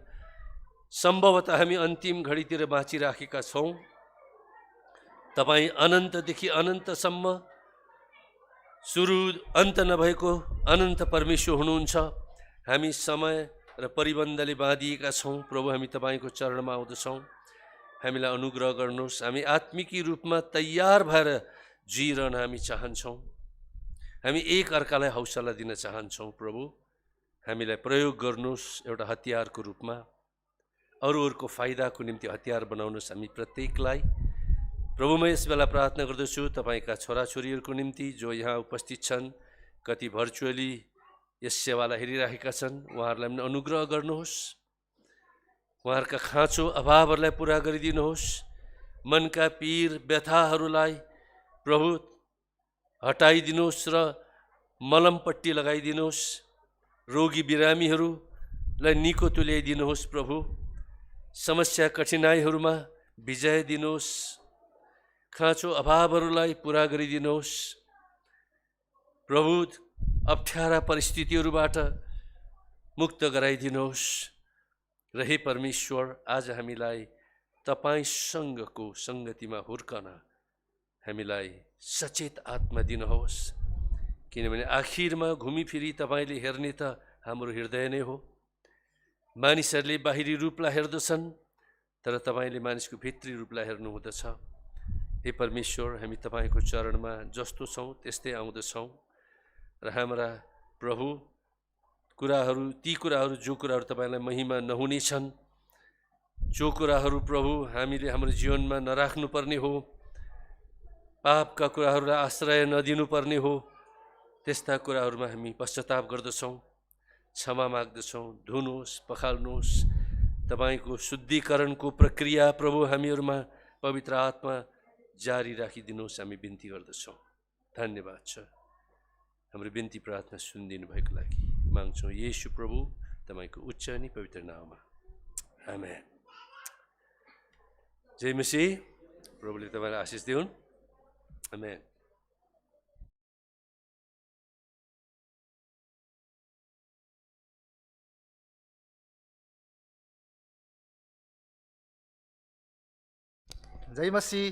सम्भवतः हामी अन्तिम घडीतिर बाँचिराखेका छौँ। तपाईँ अनन्तदेखि अनन्तसम्म, सुरु अन्त नभएको अनन्त परमेश्वर हुनुहुन्छ। हामी समय र परिबन्धले बाँधिएका छौँ। प्रभु, हामी तपाईँको चरणमा आउँदछौँ। हामीलाई अनुग्रह गर्नुहोस्। हामी आत्मिकी रूपमा तयार भएर जिरहन हामी चाहन्छौँ। हामी एक अर्कालाई हौसला दिन चाहन्छौँ। प्रभु, हामीलाई प्रयोग गर्नुहोस् एउटा हतियारको रूपमा। अरूहरूको फाइदाको निम्ति हतियार बनाउनुहोस् हामी प्रत्येकलाई। प्रभु, म यस बेला प्रार्थना गर्दछु तपाईँका छोराछोरीहरूको निम्ति जो यहाँ उपस्थित छन्, कति भर्चुअली यस सेवालाई हेरिरहेका छन्, उहाँहरूलाई पनि अनुग्रह गर्नुहोस्। उहाँहरूका खाँचो अभावहरूलाई पुरा गरिदिनुहोस्। मनका पीर व्यथाहरूलाई प्रभु हटाइदिनुहोस् र मलमपट्टी लगाइदिनुहोस्। रोगी बिरामीहरूलाई निको तुल्याइदिनुहोस्। प्रभु, समस्या कठिनाइहरूमा विजय दिनुहोस्। खाँचो अभावहरूलाई पुरा गरिदिनुहोस्। प्रभु, अप्ठ्यारा परिस्थितिहरूबाट मुक्त गराइदिनुहोस्। र हे परमेश्वर, आज हामीलाई तपाईँसँगको सङ्गतिमा हुर्कन हामीलाई सचेत आत्मा दिनुहोस् किनभने आखिरमा घुमिफिरी तपाईँले हेर्ने त हाम्रो हृदय नै हो। मानिसहरूले बाहिरी रूपलाई हेर्दछन्, तर तपाईँले मानिसको भित्री रूपलाई हेर्नुहुँदछ। हे परमेश्वर, हामी तपाईँको चरणमा जस्तो छौँ त्यस्तै आउँदछौँ र हाम्रा प्रभु ती कुराहरू जो कुराहरू तपाईँलाई महिमा नहुनेछन्, जो कुराहरू प्रभु हामीले हाम्रो जीवनमा नराख्नुपर्ने हो, पापका कुराहरूलाई आश्रय नदिनुपर्ने हो, त्यस्ता कुराहरूमा हामी पश्चाताप गर्दछौँ, क्षमा माग्दछौँ। धुनुहोस्, पखाल्नुहोस्। तपाईँको शुद्धिकरणको प्रक्रिया प्रभु हामीहरूमा पवित्र आत्मा जारी राखिदिनुहोस्, हामी बिन्ती गर्दछौँ। धन्यवाद छ हाम्रो बिन्ती प्रार्थना सुनिदिनु भएको लागि माग्छौँ येशू प्रभु तपाईँको उच्च अनि पवित्र नाममा, आमेन। जय मसीह। प्रभुले तपाईँलाई आशिष दिउन्। आमेन। जय मसीह।